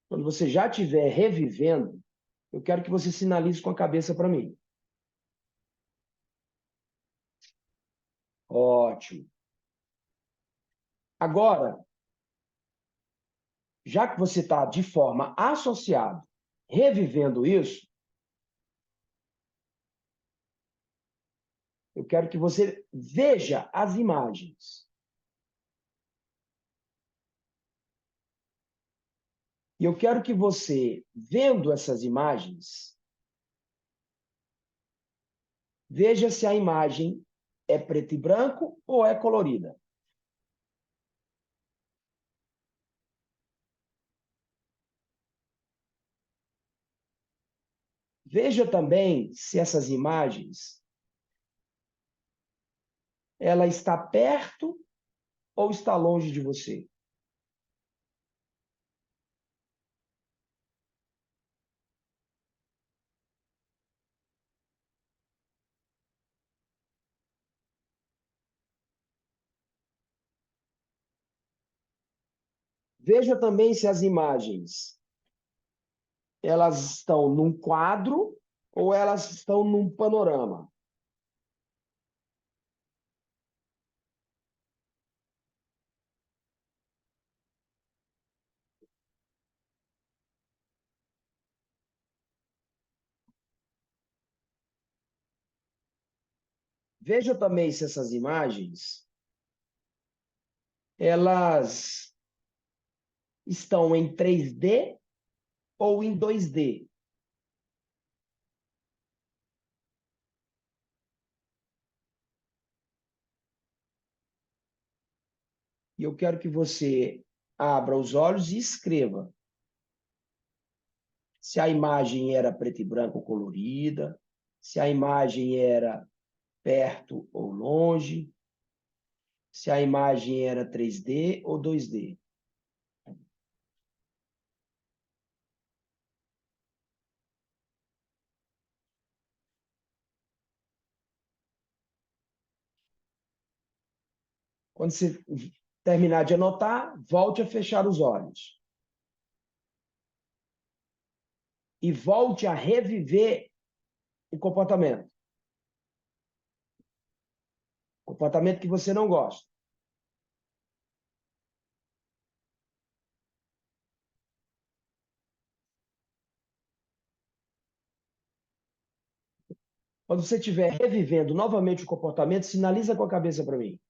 quando você já estiver revivendo, eu quero que você sinalize com a cabeça para mim. Ótimo. Agora, já que você está de forma associada, revivendo isso, eu quero que você veja as imagens. E eu quero que você, vendo essas imagens, veja se a imagem é preto e branco ou é colorida. Veja também se essas imagens ela está perto ou está longe de você. Veja também se as imagens elas estão num quadro ou elas estão num panorama. Veja também se essas imagens elas estão em 3D ou em 2D. E eu quero que você abra os olhos e escreva se a imagem era preto e branco ou colorida, se a imagem era perto ou longe, se a imagem era 3D ou 2D. Quando você terminar de anotar, volte a fechar os olhos. E volte a reviver o comportamento. Comportamento que você não gosta. Quando você estiver revivendo novamente o comportamento, sinaliza com a cabeça para mim.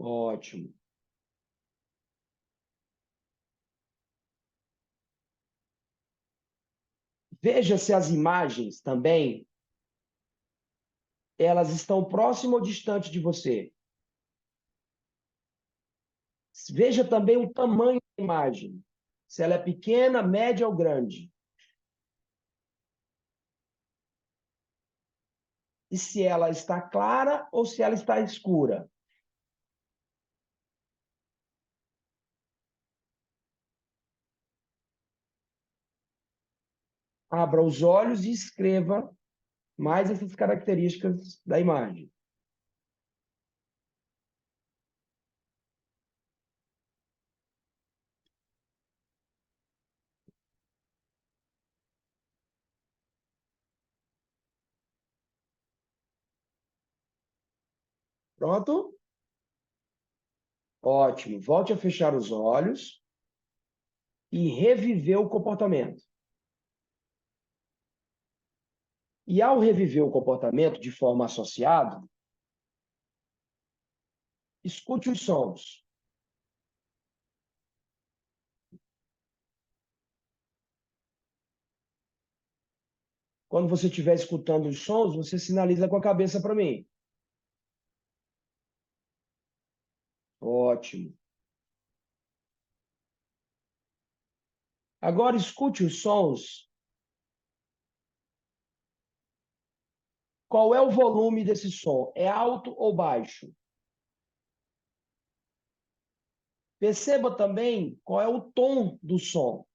Ótimo. Veja se as imagens também elas estão próximas ou distante de você. Veja também o tamanho da imagem. Se ela é pequena, média ou grande. E se ela está clara ou se ela está escura. Abra os olhos e escreva mais essas características da imagem. Pronto? Ótimo. Volte a fechar os olhos e reviver o comportamento. E ao reviver o comportamento de forma associada, escute os sons. Quando você estiver escutando os sons, você sinaliza com a cabeça para mim. Ótimo. Agora escute os sons. Qual é o volume desse som? É alto ou baixo? Perceba também qual é o tom do som.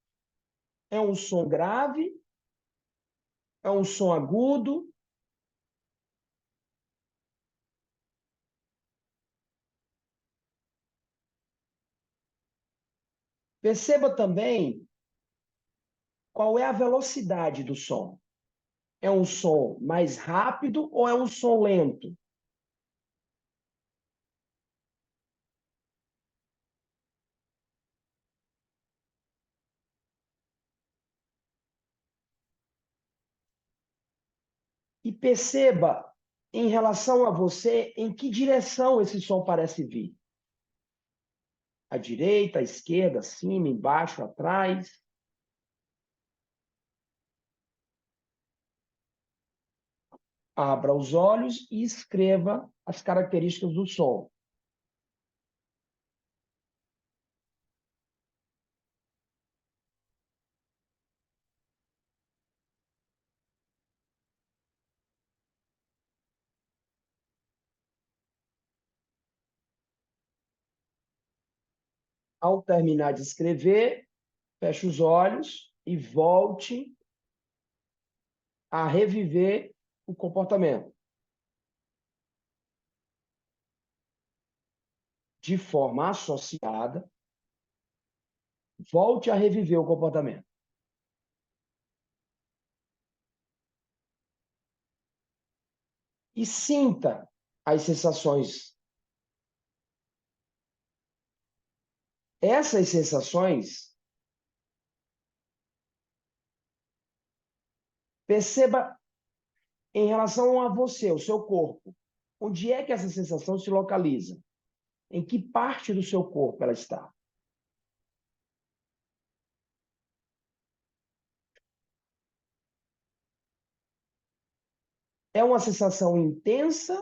É um som grave? É um som agudo? Perceba também qual é a velocidade do som. É um som mais rápido ou é um som lento? E perceba, em relação a você, em que direção esse som parece vir. À direita, à esquerda, acima, embaixo, atrás. Abra os olhos e escreva as características do som. Ao terminar de escrever, feche os olhos e volte a reviver o comportamento. De forma associada, volte a reviver o comportamento. E sinta as sensações. Essas sensações, perceba em relação a você, o seu corpo. Onde é que essa sensação se localiza? Em que parte do seu corpo ela está? É uma sensação intensa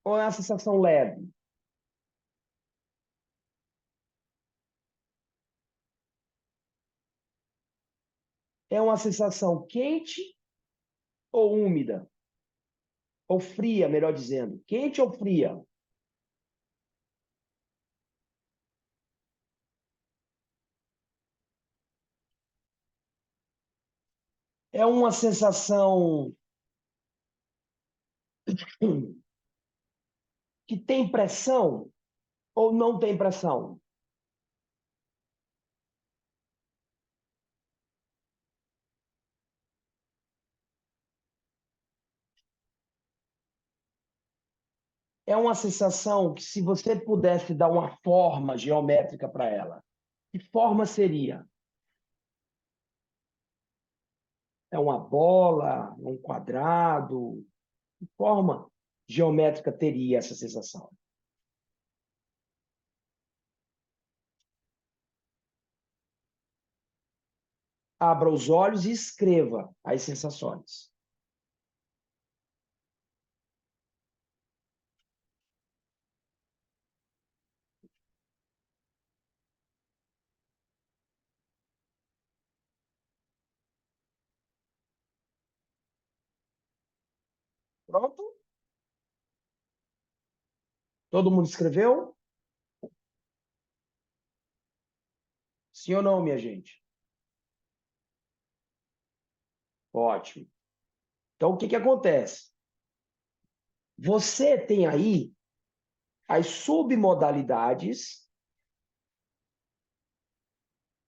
ou é uma sensação leve? É uma sensação quente ou úmida? Ou fria, melhor dizendo. Quente ou fria? É uma sensação que tem pressão ou não tem pressão? É uma sensação que, se você pudesse dar uma forma geométrica para ela, que forma seria? É uma bola, um quadrado? Que forma geométrica teria essa sensação? Abra os olhos e escreva as sensações. Pronto? Todo mundo escreveu? Sim ou não, minha gente? Ótimo. Então, o que acontece? Você tem aí as submodalidades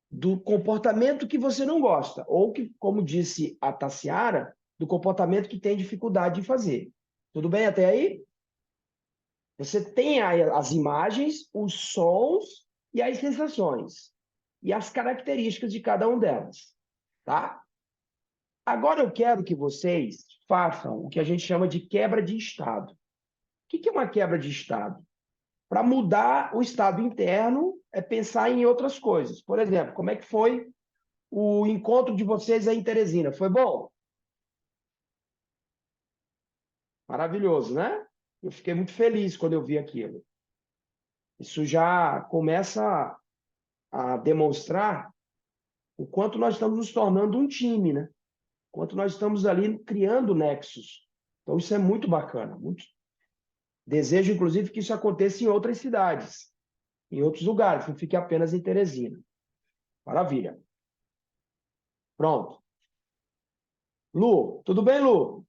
do comportamento que você não gosta, ou que, como disse a Tassiara, do comportamento que tem dificuldade de fazer. Tudo bem até aí? Você tem aí as imagens, os sons e as sensações, e as características de cada um delas, tá? Agora eu quero que vocês façam o que a gente chama de quebra de estado. O que é uma quebra de estado? Para mudar o estado interno, é pensar em outras coisas. Por exemplo, como é que foi o encontro de vocês aí em Teresina? Foi bom? Maravilhoso, né? Eu fiquei muito feliz quando eu vi aquilo. Isso já começa a demonstrar o quanto nós estamos nos tornando um time, né? O quanto nós estamos ali criando nexos. Então, isso é muito bacana. Muito... Desejo, inclusive, que isso aconteça em outras cidades, em outros lugares, não fique apenas em Teresina. Maravilha. Pronto. Lu, tudo bem, Lu?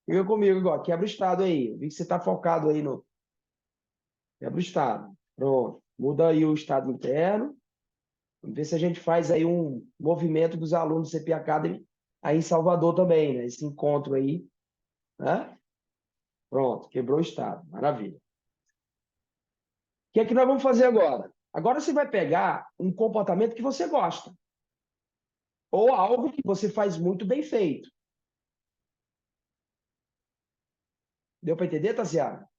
Fica comigo agora. Quebra o estado aí. Eu vi que você está focado aí no. Quebra o estado. Pronto. Muda aí o estado interno. Vamos ver se a gente faz aí um movimento dos alunos do CP Academy aí em Salvador também, né? Esse encontro aí, né? Pronto, quebrou o estado. Maravilha. O que é que nós vamos fazer agora? Agora você vai pegar um comportamento que você gosta ou algo que você faz muito bem feito. Deu para entender, Tassiana?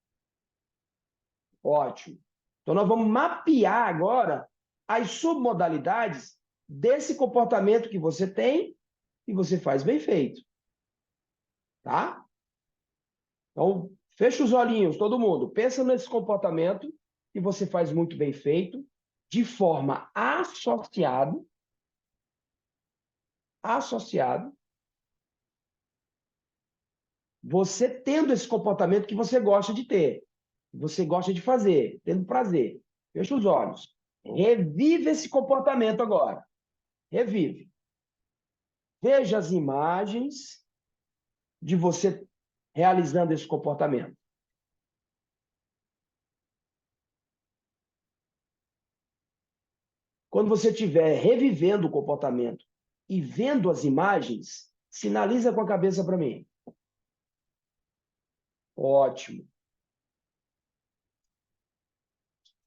Ótimo. Então, nós vamos mapear agora as submodalidades desse comportamento que você tem e você faz bem feito. Tá? Então, fecha os olhinhos, todo mundo. Pensa nesse comportamento que você faz muito bem feito, de forma associado, você tendo esse comportamento que você gosta de ter, que você gosta de fazer, tendo prazer. Fecha os olhos. Revive esse comportamento agora. Revive. Veja as imagens de você realizando esse comportamento. Quando você estiver revivendo o comportamento e vendo as imagens, sinaliza com a cabeça para mim. Ótimo.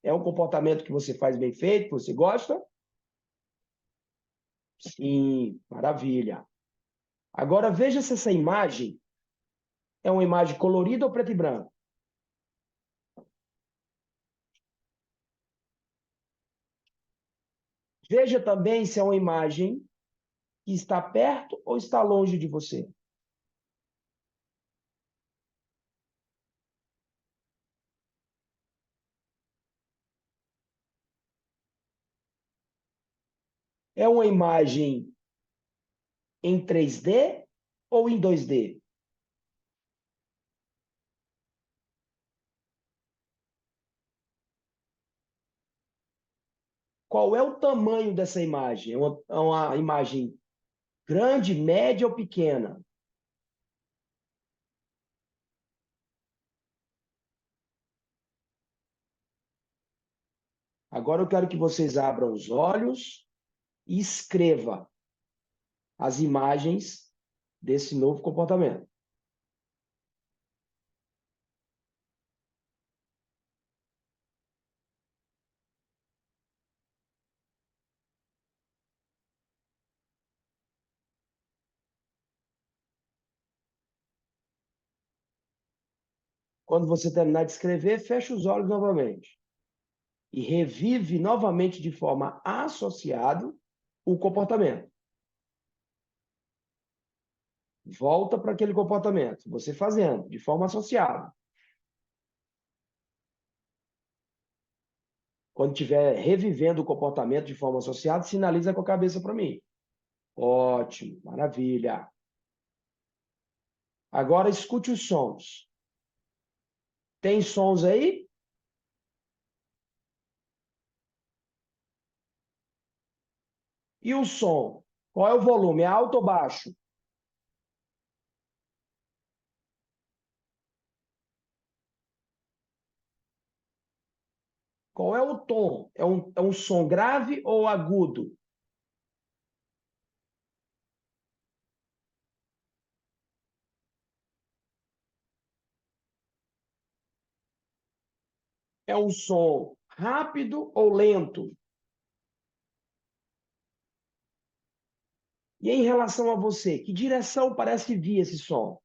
É um comportamento que você faz bem feito, que você gosta? Sim, maravilha. Agora veja se essa imagem é uma imagem colorida ou preto e branco. Veja também se é uma imagem que está perto ou está longe de você. É uma imagem em 3D ou em 2D? Qual é o tamanho dessa imagem? É uma imagem grande, média ou pequena? Agora eu quero que vocês abram os olhos e escreva as imagens desse novo comportamento. Quando você terminar de escrever, fecha os olhos novamente e revive novamente de forma associada o comportamento. Volta para aquele comportamento, você fazendo de forma associada. Quando estiver revivendo o comportamento de forma associada, sinaliza com a cabeça para mim. Ótimo, maravilha. Agora escute os sons. Tem sons aí? E o som? Qual é o volume? É alto ou baixo? Qual é o tom? É um som grave ou agudo? É um som rápido ou lento? E em relação a você, que direção parece vir esse som?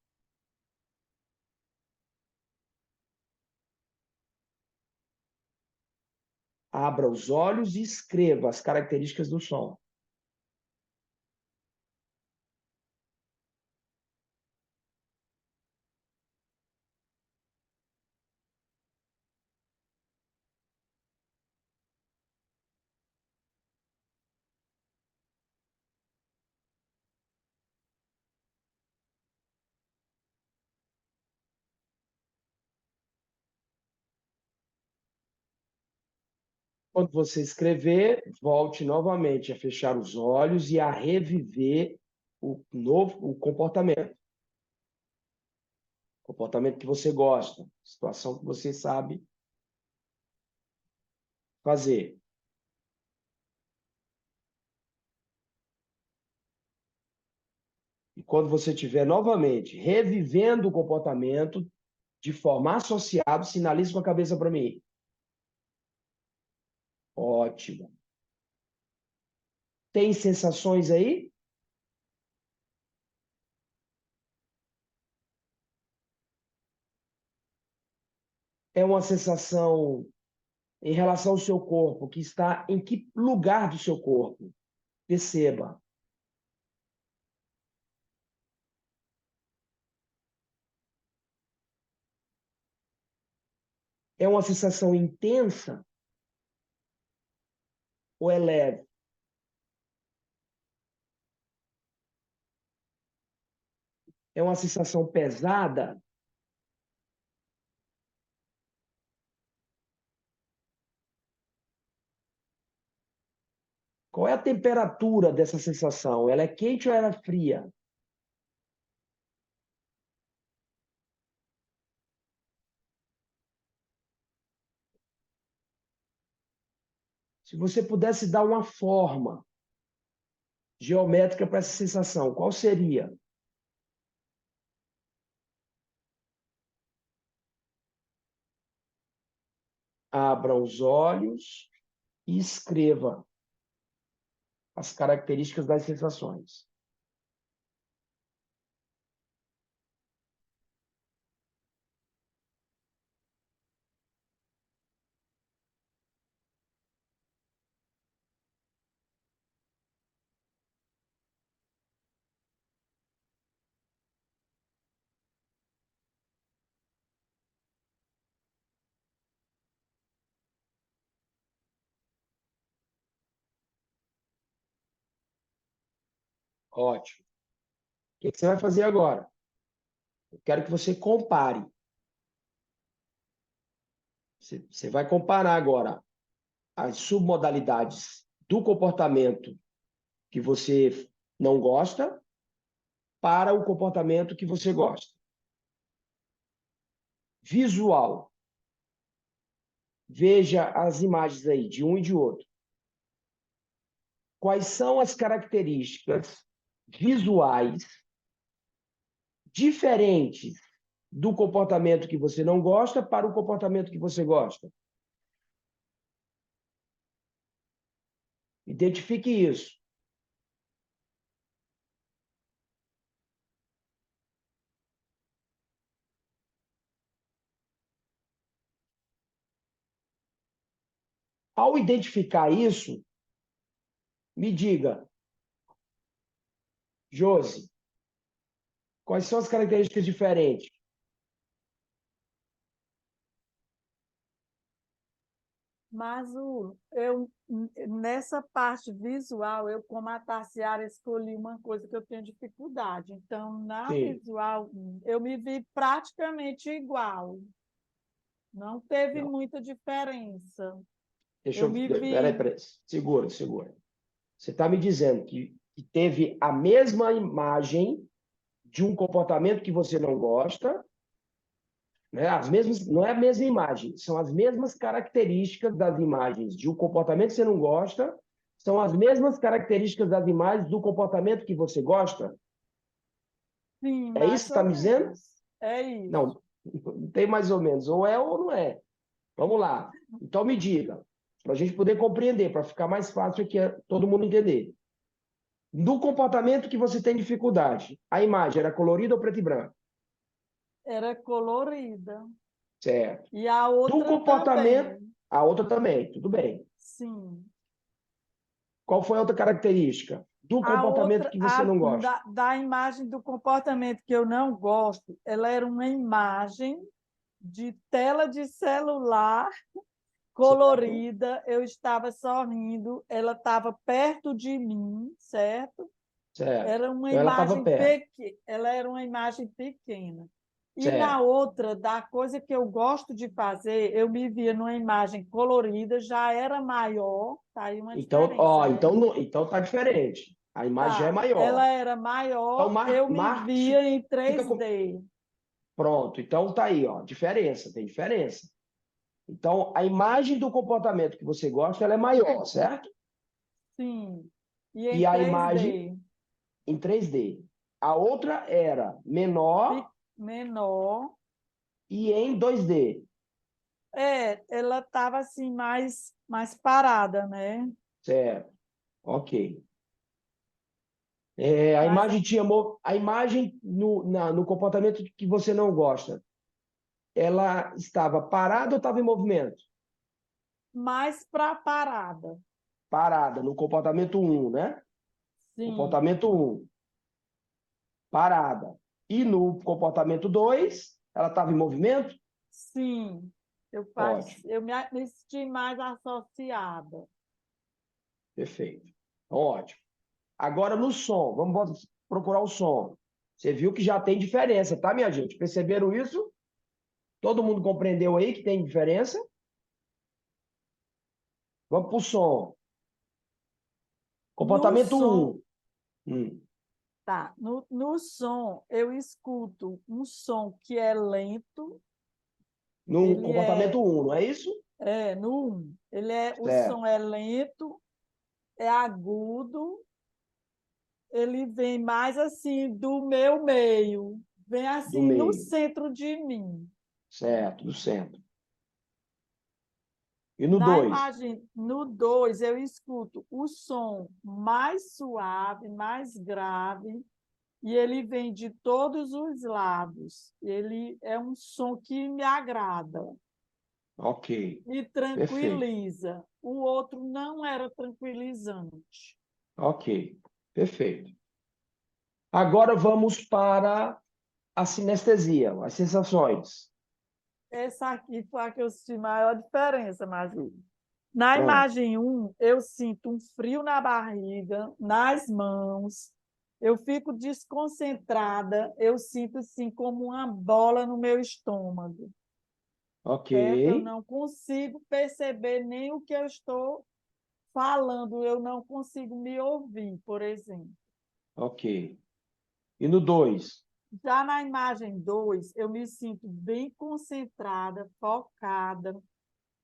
Abra os olhos e escreva as características do som. Quando você escrever, volte novamente a fechar os olhos e a reviver o comportamento. Comportamento que você gosta, situação que você sabe fazer. E quando você estiver novamente revivendo o comportamento de forma associada, sinalize com a cabeça para mim. Ótimo. Tem sensações aí? É uma sensação em relação ao seu corpo, que está em que lugar do seu corpo? Perceba. É uma sensação intensa ou é leve? É uma sensação pesada? Qual é a temperatura dessa sensação? Ela é quente ou ela é fria? Se você pudesse dar uma forma geométrica para essa sensação, qual seria? Abra os olhos e escreva as características das sensações. Ótimo. O que você vai fazer agora? Eu quero que você compare. Você vai comparar agora as submodalidades do comportamento que você não gosta para o comportamento que você gosta. Visual. Veja as imagens aí, de um e de outro. Quais são as características visuais diferentes do comportamento que você não gosta para o comportamento que você gosta? Identifique isso. Ao identificar isso, me diga, Josi, quais são as características diferentes? Mas nessa parte visual, eu, como a Tarciara, escolhi uma coisa que eu tenho dificuldade. Então, na Sim. visual, eu me vi praticamente igual. Não teve Não. muita diferença. Deixa Eu eu... me Peraí, vi. peraí. Segura, segura. Você está me dizendo que teve a mesma imagem de um comportamento que você não gosta, né? As mesmas, não é a mesma imagem, são as mesmas características das imagens de um comportamento que você não gosta, são as mesmas características das imagens do comportamento que você gosta? Sim, É isso mais que está ou me dizendo? menos. É isso. Não, não tem mais ou menos. Ou é ou não é. Vamos lá. Então me diga, para a gente poder compreender, para ficar mais fácil aqui todo mundo entender. Do comportamento que você tem dificuldade, a imagem era colorida ou preto e branco? Era colorida. Certo. E a Do outra comportamento, também. a outra também, tudo bem. Sim. Qual foi a outra característica? Do A comportamento outra, que você não gosta. da imagem do comportamento que eu não gosto, ela era uma imagem de tela de celular Certo? colorida, eu estava sorrindo, ela estava perto de mim, certo? Certo. Era uma Então ela estava imagem perto. pequena, ela era uma imagem pequena. E na Certo. outra, da coisa que eu gosto de fazer, eu me via numa imagem colorida, já era maior, tá aí uma Então, ó, diferença, né? então, então tá diferente. A imagem já é Tá, ela maior. era Então, maior, eu me Marte via em fica com... 3D. Pronto, então tá aí, ó, diferença, tem diferença. Então, a imagem do comportamento que você gosta, ela é maior, certo? Sim, e E em a imagem 3D. em 3D. A outra era menor Menor. e em 2D. Ela estava assim mais parada, né? Certo. Ok. A Mas imagem tinha a imagem no comportamento que você não gosta, ela estava parada ou estava em movimento? mais para parada. Parada, no comportamento um, né? Sim, Comportamento um, parada. E no comportamento 2, ela estava em movimento? sim. Ótimo, Eu me senti mais associada. perfeito. Então, ótimo. Agora no som, vamos procurar o som. Você viu que já tem diferença, tá, minha gente? Perceberam isso? Todo mundo compreendeu aí que tem diferença? Vamos para o som. No Comportamento som, um. Hum. tá. No som, eu escuto um som que é lento. No Ele comportamento um, não é isso? no 1, o som Certo. é lento, é agudo, ele vem mais assim do meu meio, vem Do assim no meio. centro de mim. Certo, do centro. E no Na 2? imagem, no 2 eu escuto o som mais suave, mais grave, e ele vem de todos os lados. Ele é um som que me agrada, Ok. me Perfeito. tranquiliza. O outro não era tranquilizante. Ok. Perfeito. Agora vamos para a sinestesia, as sensações. Essa aqui foi a que eu senti maior diferença, Maju. Na Pronto. imagem 1, eu sinto um frio na barriga, nas mãos, eu fico desconcentrada, eu sinto assim como uma bola no meu estômago, Ok. certo? Eu não consigo perceber nem o que eu estou falando, eu não consigo me ouvir, por exemplo. Ok. E no 2? Já na imagem 2, eu me sinto bem concentrada, focada,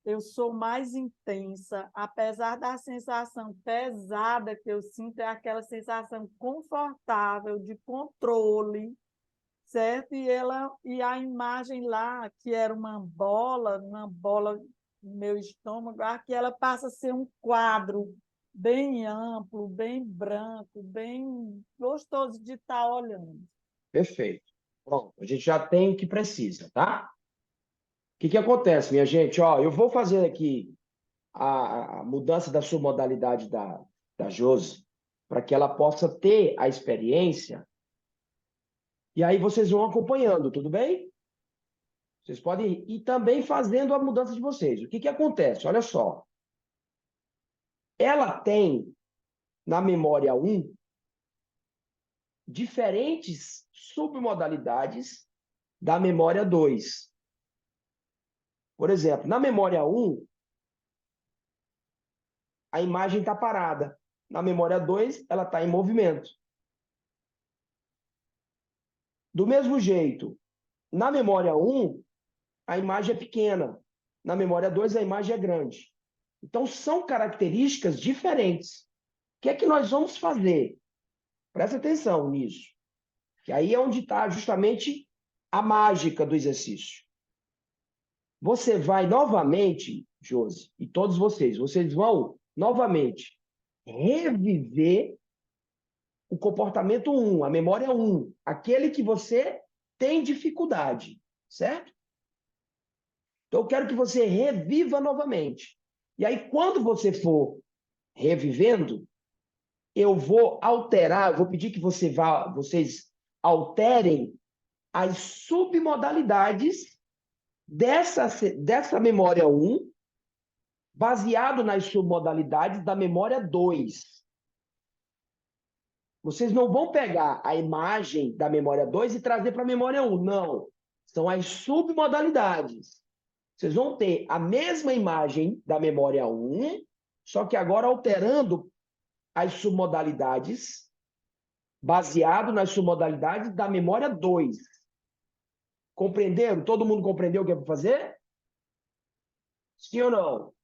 eu sou mais intensa, apesar da sensação pesada que eu sinto, é aquela sensação confortável de controle, certo? E a imagem lá, que era uma bola no meu estômago, aqui ela passa a ser um quadro bem amplo, bem branco, bem gostoso de estar olhando. Perfeito. Pronto. A gente já tem o que precisa, tá? O que que acontece, minha gente? Ó, eu vou fazer aqui a mudança da sua modalidade da Josi, para que ela possa ter a experiência, e aí vocês vão acompanhando, tudo bem? Vocês podem ir também fazendo a mudança de vocês. O que que acontece? Olha só. Ela tem, na memória 1, diferentes submodalidades da memória 2. Por exemplo, na memória 1, a imagem está parada. Na memória 2, ela está em movimento. Do mesmo jeito, na memória 1, a imagem é pequena. Na memória 2, a imagem é grande. Então, são características diferentes. O que é que nós vamos fazer? Presta atenção nisso. Que aí é onde está justamente a mágica do exercício. Você vai novamente, Josi, e todos vocês vão novamente reviver o comportamento 1, a memória 1, aquele que você tem dificuldade, certo? Então, eu quero que você reviva novamente. E aí, quando você for revivendo, eu vou alterar, eu vou pedir que vocês alterem as submodalidades dessa memória 1, baseado nas submodalidades da memória 2. Vocês não vão pegar a imagem da memória 2 e trazer para a memória 1, não. São as submodalidades. Vocês vão ter a mesma imagem da memória 1, só que agora alterando as submodalidades, baseado nas submodalidades da memória 2. Compreenderam? Todo mundo compreendeu o que é para fazer? Sim ou não?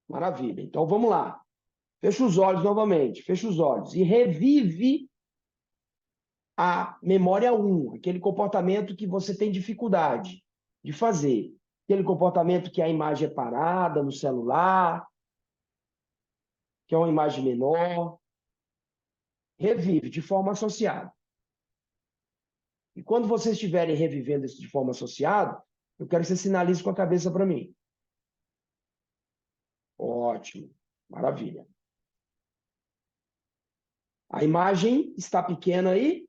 Maravilha. Então vamos lá. Fecha os olhos novamente. Fecha os olhos e revive a memória 1, aquele comportamento que você tem dificuldade de fazer. Aquele comportamento que a imagem é parada no celular, que é uma imagem menor. Revive de forma associada. E quando vocês estiverem revivendo isso de forma associada, eu quero que você sinalize com a cabeça para mim. Ótimo. Maravilha. A imagem está pequena aí.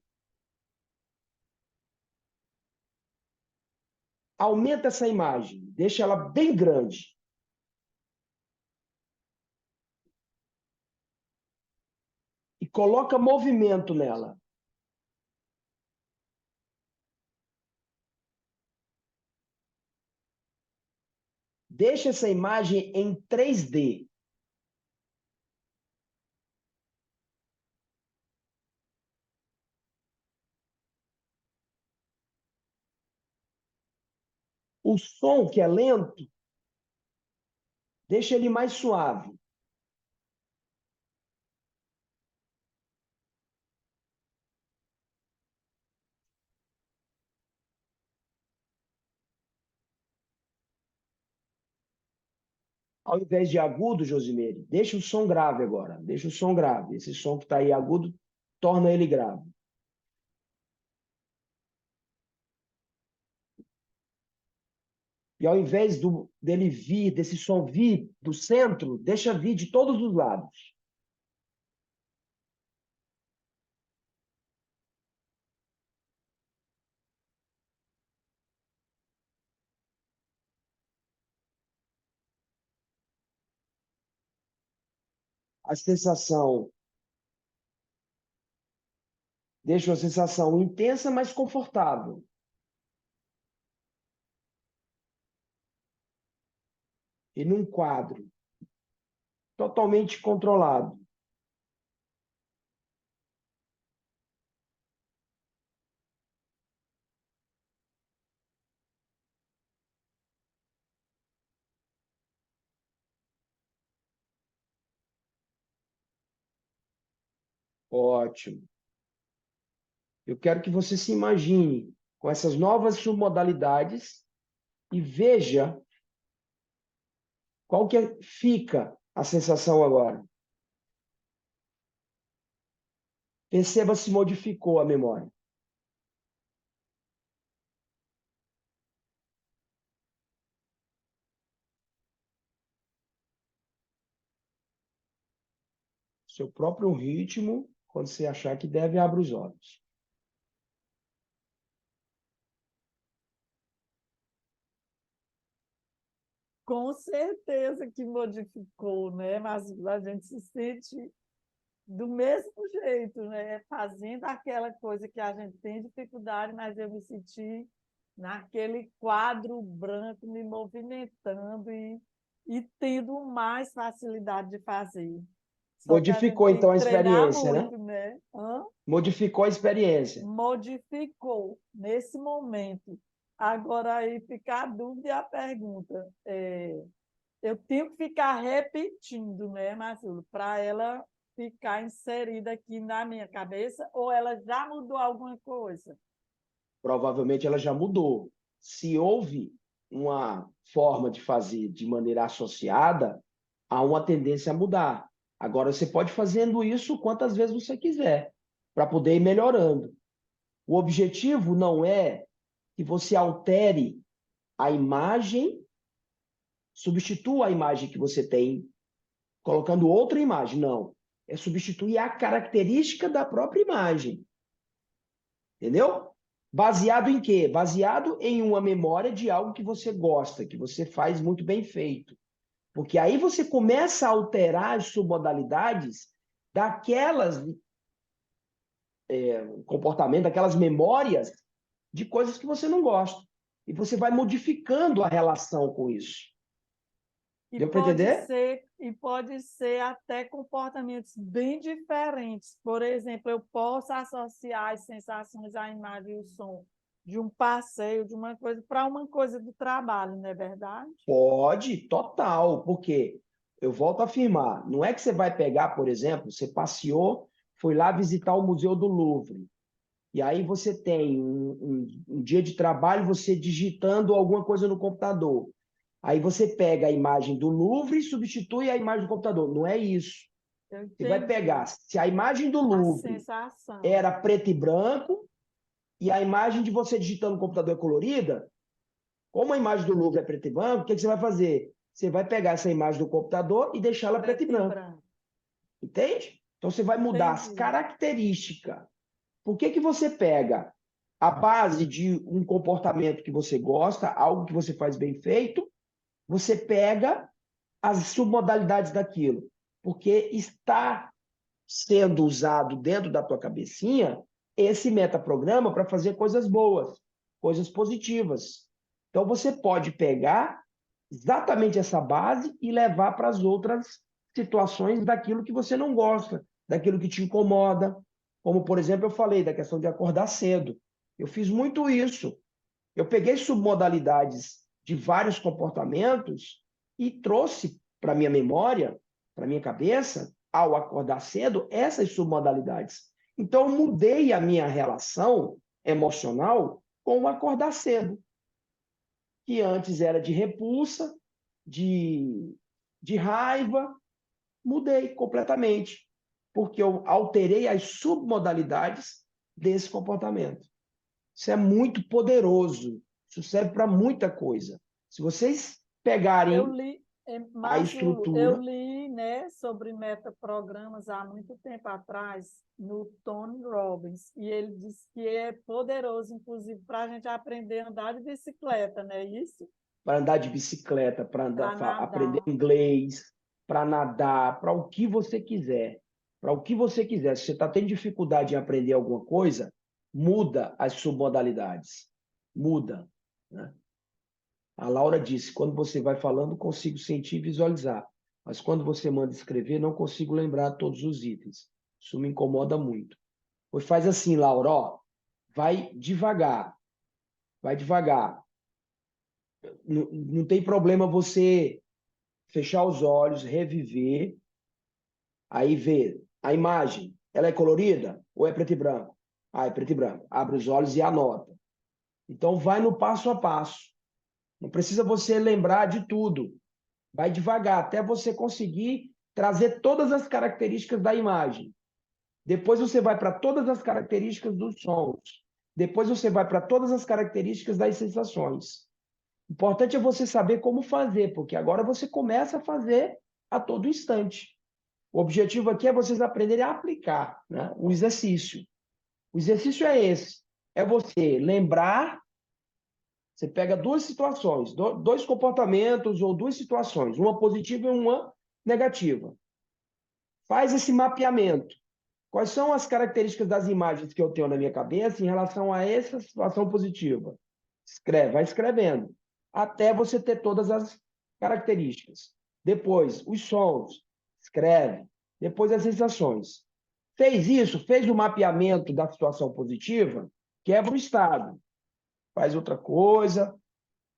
Aumenta essa imagem. Deixa ela bem grande. E coloca movimento nela. Deixa essa imagem em 3D. O som, que é lento, deixa ele mais suave. Ao invés de agudo, Josimeire, deixa o som grave agora. Deixa o som grave. Esse som que está aí agudo, torna ele grave. E ao invés dele vir, desse som vir do centro, deixa vir de todos os lados. A sensação, deixa uma sensação intensa, mas confortável. E num quadro totalmente controlado. Ótimo. Eu quero que você se imagine com essas novas submodalidades e veja qual que fica a sensação agora. Perceba se modificou a memória. Seu próprio ritmo, quando você achar que deve, abre os olhos. Com certeza que modificou, né? Mas a gente se sente do mesmo jeito, né? Fazendo aquela coisa que a gente tem dificuldade, mas eu me senti naquele quadro branco, me movimentando e tendo mais facilidade de fazer. Só que a gente Modificou, tem então, que a treinar experiência, né? muito, né? Hã? Modificou a experiência. Modificou nesse momento. Agora aí fica a dúvida e a pergunta. Eu tenho que ficar repetindo, né, Marcelo, para ela ficar inserida aqui na minha cabeça, ou ela já mudou alguma coisa? Provavelmente ela já mudou. Se houve uma forma de fazer de maneira associada, há uma tendência a mudar. Agora, você pode fazendo isso quantas vezes você quiser, para poder ir melhorando. O objetivo não é que você altere a imagem, substitua a imagem que você tem, colocando outra imagem. Não. É substituir a característica da própria imagem. Entendeu? Baseado em quê? Baseado em uma memória de algo que você gosta, que você faz muito bem feito. Porque aí você começa a alterar as submodalidades daquelas comportamentos, daquelas memórias de coisas que você não gosta. E você vai modificando a relação com isso. Deu para entender? E pode ser até comportamentos bem diferentes. Por exemplo, eu posso associar as sensações à imagem e o som de um passeio, de uma coisa, para uma coisa do trabalho, não é verdade? Pode, total. Porque eu volto a afirmar, não é que você vai pegar, por exemplo, você passeou, foi lá visitar o Museu do Louvre. E aí você tem um dia de trabalho, você digitando alguma coisa no computador. Aí você pega a imagem do Louvre e substitui a imagem do computador. Não é isso. Eu Você vai entendi. pegar, se a imagem do A Louvre sensação. era preto e branco, e a imagem de você digitando no computador é colorida, como a imagem do Louvre é preto e branco, o que você vai fazer? Você vai pegar essa imagem do computador e deixá-la preto e Preto e branco. branco. Entende? Então você vai mudar as Entendi. características. Por que você pega a base de um comportamento que você gosta, algo que você faz bem feito, você pega as submodalidades daquilo, porque está sendo usado dentro da tua cabecinha esse metaprograma para fazer coisas boas, coisas positivas. Então você pode pegar exatamente essa base e levar para as outras situações daquilo que você não gosta, daquilo que te incomoda. Como, por exemplo, eu falei da questão de acordar cedo. Eu fiz muito isso. Eu peguei submodalidades de vários comportamentos e trouxe para minha memória, para minha cabeça, ao acordar cedo, essas submodalidades. Então, eu mudei a minha relação emocional com o acordar cedo, que antes era de repulsa, de raiva, mudei completamente, porque eu alterei as submodalidades desse comportamento. Isso é muito poderoso. Isso serve para muita coisa. Se vocês Eu pegarem li, a Márcio, eu estrutura, li, né, sobre metaprogramas há muito tempo atrás no Tony Robbins, e ele disse que é poderoso, inclusive, para a gente aprender a andar de bicicleta, não é isso? para andar de bicicleta, para Para aprender nadar. inglês, para nadar, para o que você quiser. Para o que você quiser. Se você está tendo dificuldade em aprender alguma coisa, muda as submodalidades. Muda. Né? A Laura disse: quando você vai falando, consigo sentir e visualizar. Mas quando você manda escrever, não consigo lembrar todos os itens. Isso me incomoda muito. Pois faz assim, Laura, ó, vai devagar. Vai devagar. Não tem problema você fechar os olhos, reviver, aí ver a imagem. Ela é colorida ou é preto e branco? Ah, é preto e branco. Abre os olhos e anota. Então, vai no passo a passo. Não precisa você lembrar de tudo. Vai devagar, até você conseguir trazer todas as características da imagem. Depois você vai para todas as características dos sons. Depois você vai para todas as características das sensações. O importante é você saber como fazer, porque agora você começa a fazer a todo instante. O objetivo aqui é vocês aprenderem a aplicar, né? O exercício. O exercício é esse: é você lembrar, Você pega duas situações, dois comportamentos ou duas situações, uma positiva e uma negativa. Faz esse mapeamento. Quais são as características das imagens que eu tenho na minha cabeça em relação a essa situação positiva? Escreve, vai escrevendo, até você ter todas as características. Depois, os sons, escreve. Depois, as sensações. Fez isso, fez o mapeamento da situação positiva, quebra o estado. Faz outra coisa,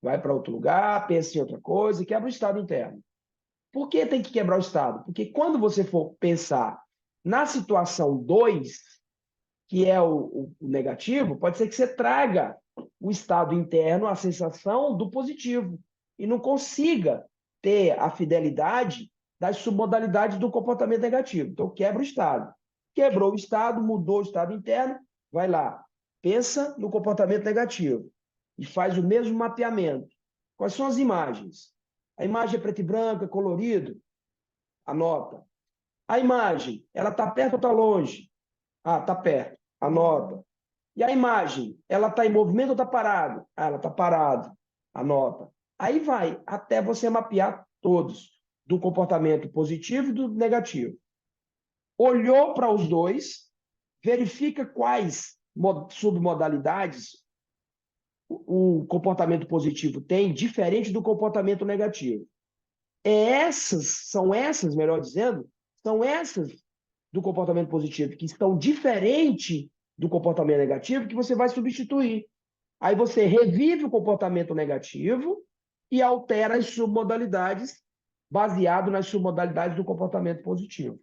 vai para outro lugar, pensa em outra coisa e quebra o estado interno. Por que tem que quebrar o estado? Porque quando você for pensar na situação 2, que é o negativo, pode ser que você traga o estado interno, a sensação do positivo, e não consiga ter a fidelidade das submodalidades do comportamento negativo. Então, quebra o estado. Quebrou o estado, mudou o estado interno, vai lá, pensa no comportamento negativo e faz o mesmo mapeamento. Quais são as imagens? A imagem é preto e branco, é colorido? Anota. A imagem, ela está perto ou está longe? Ah, está perto. Anota. E a imagem, ela está em movimento ou está parada? Ah, ela está parada. Anota. Aí vai, até você mapear todos, do comportamento positivo e do negativo. Olhou para os dois, verifica quais submodalidades o comportamento positivo tem, diferente do comportamento negativo. São essas, melhor dizendo, são essas do comportamento positivo, que estão diferentes do comportamento negativo, que você vai substituir. Aí você revive o comportamento negativo e altera as submodalidades baseado nas submodalidades do comportamento positivo.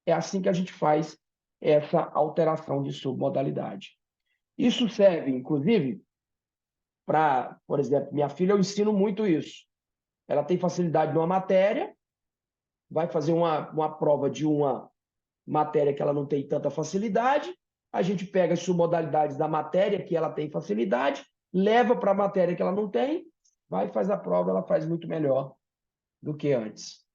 É assim que a gente faz essa alteração de submodalidade. Isso serve, inclusive, para, por exemplo, minha filha, eu ensino muito isso. Ela tem facilidade numa matéria, vai fazer uma prova de uma matéria que ela não tem tanta facilidade, a gente pega as submodalidades da matéria que ela tem facilidade, leva para a matéria que ela não tem, vai e faz a prova, ela faz muito melhor do que antes.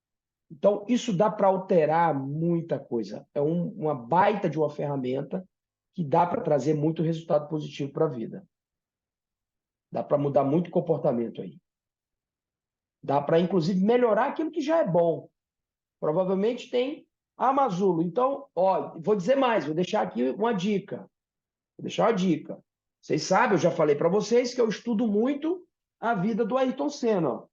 Então, isso dá para alterar muita coisa. É uma baita de uma ferramenta que dá para trazer muito resultado positivo para a vida. Dá para mudar muito comportamento aí. Dá para, inclusive, melhorar aquilo que já é bom. Provavelmente tem Amazulo. Então, ó, vou dizer mais, vou deixar aqui uma dica. Vou deixar uma dica. Vocês sabem, eu já falei para vocês que eu estudo muito a vida do Ayrton Senna. Ó.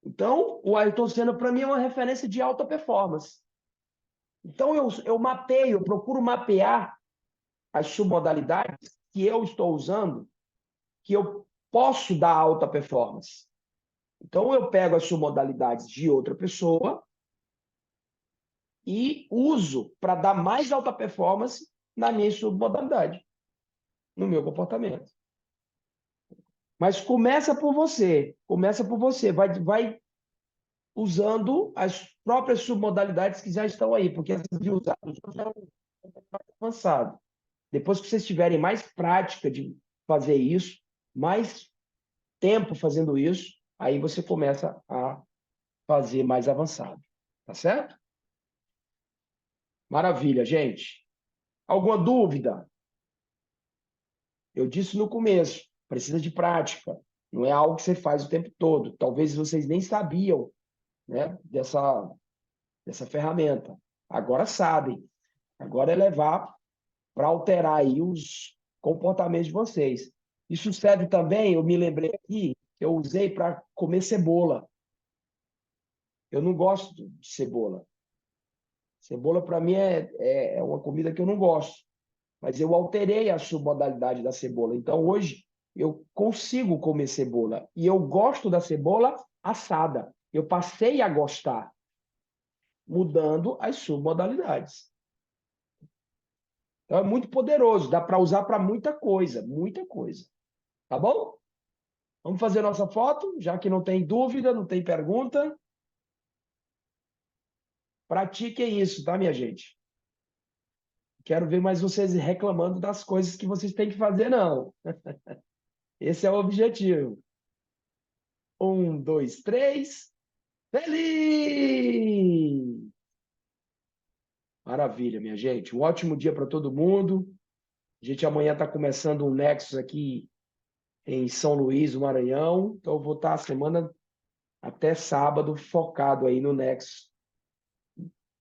Então, o Ayrton Senna, para mim, é uma referência de alta performance. Então, eu mapeio, eu procuro mapear as submodalidades que eu estou usando, que eu posso dar alta performance. Então, eu pego as submodalidades de outra pessoa e uso para dar mais alta performance na minha submodalidade, no meu comportamento. Mas começa por você, vai usando as próprias submodalidades que já estão aí, porque essas de usar já é um avançado. Depois que vocês tiverem mais prática de fazer isso, mais tempo fazendo isso, aí você começa a fazer mais avançado. Tá certo? Maravilha, gente. Alguma dúvida? Eu disse no começo, precisa de prática. Não é algo que você faz o tempo todo. Talvez vocês nem sabiam, né, dessa ferramenta. Agora sabem. Agora é levar para alterar aí os comportamentos de vocês. Isso serve também, eu me lembrei aqui, eu usei para comer cebola. Eu não gosto de cebola. Cebola, para mim, é uma comida que eu não gosto. Mas eu alterei a submodalidade da cebola. Então, hoje, eu consigo comer cebola. E eu gosto da cebola assada. Eu passei a gostar, mudando as submodalidades. Então, é muito poderoso. Dá para usar para muita coisa. Muita coisa. Tá bom? Vamos fazer nossa foto, já que não tem dúvida, não tem pergunta. Pratiquem isso, tá, minha gente? Quero ver mais vocês reclamando das coisas que vocês têm que fazer, não. Esse é o objetivo. 1, 2, 3. Feliz! Maravilha, minha gente. Um ótimo dia para todo mundo. A gente amanhã está começando um Nexus aqui em São Luís, no Maranhão. Então, eu vou estar a semana até sábado focado aí no Nexus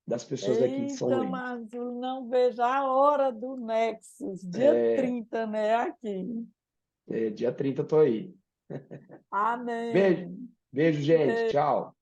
das pessoas daqui de São Eita, Luís. mas eu não vejo a hora do Nexus, dia 30, né? Aqui. Dia 30 eu tô aí. Beijo, Amém. beijo, gente. Tchau.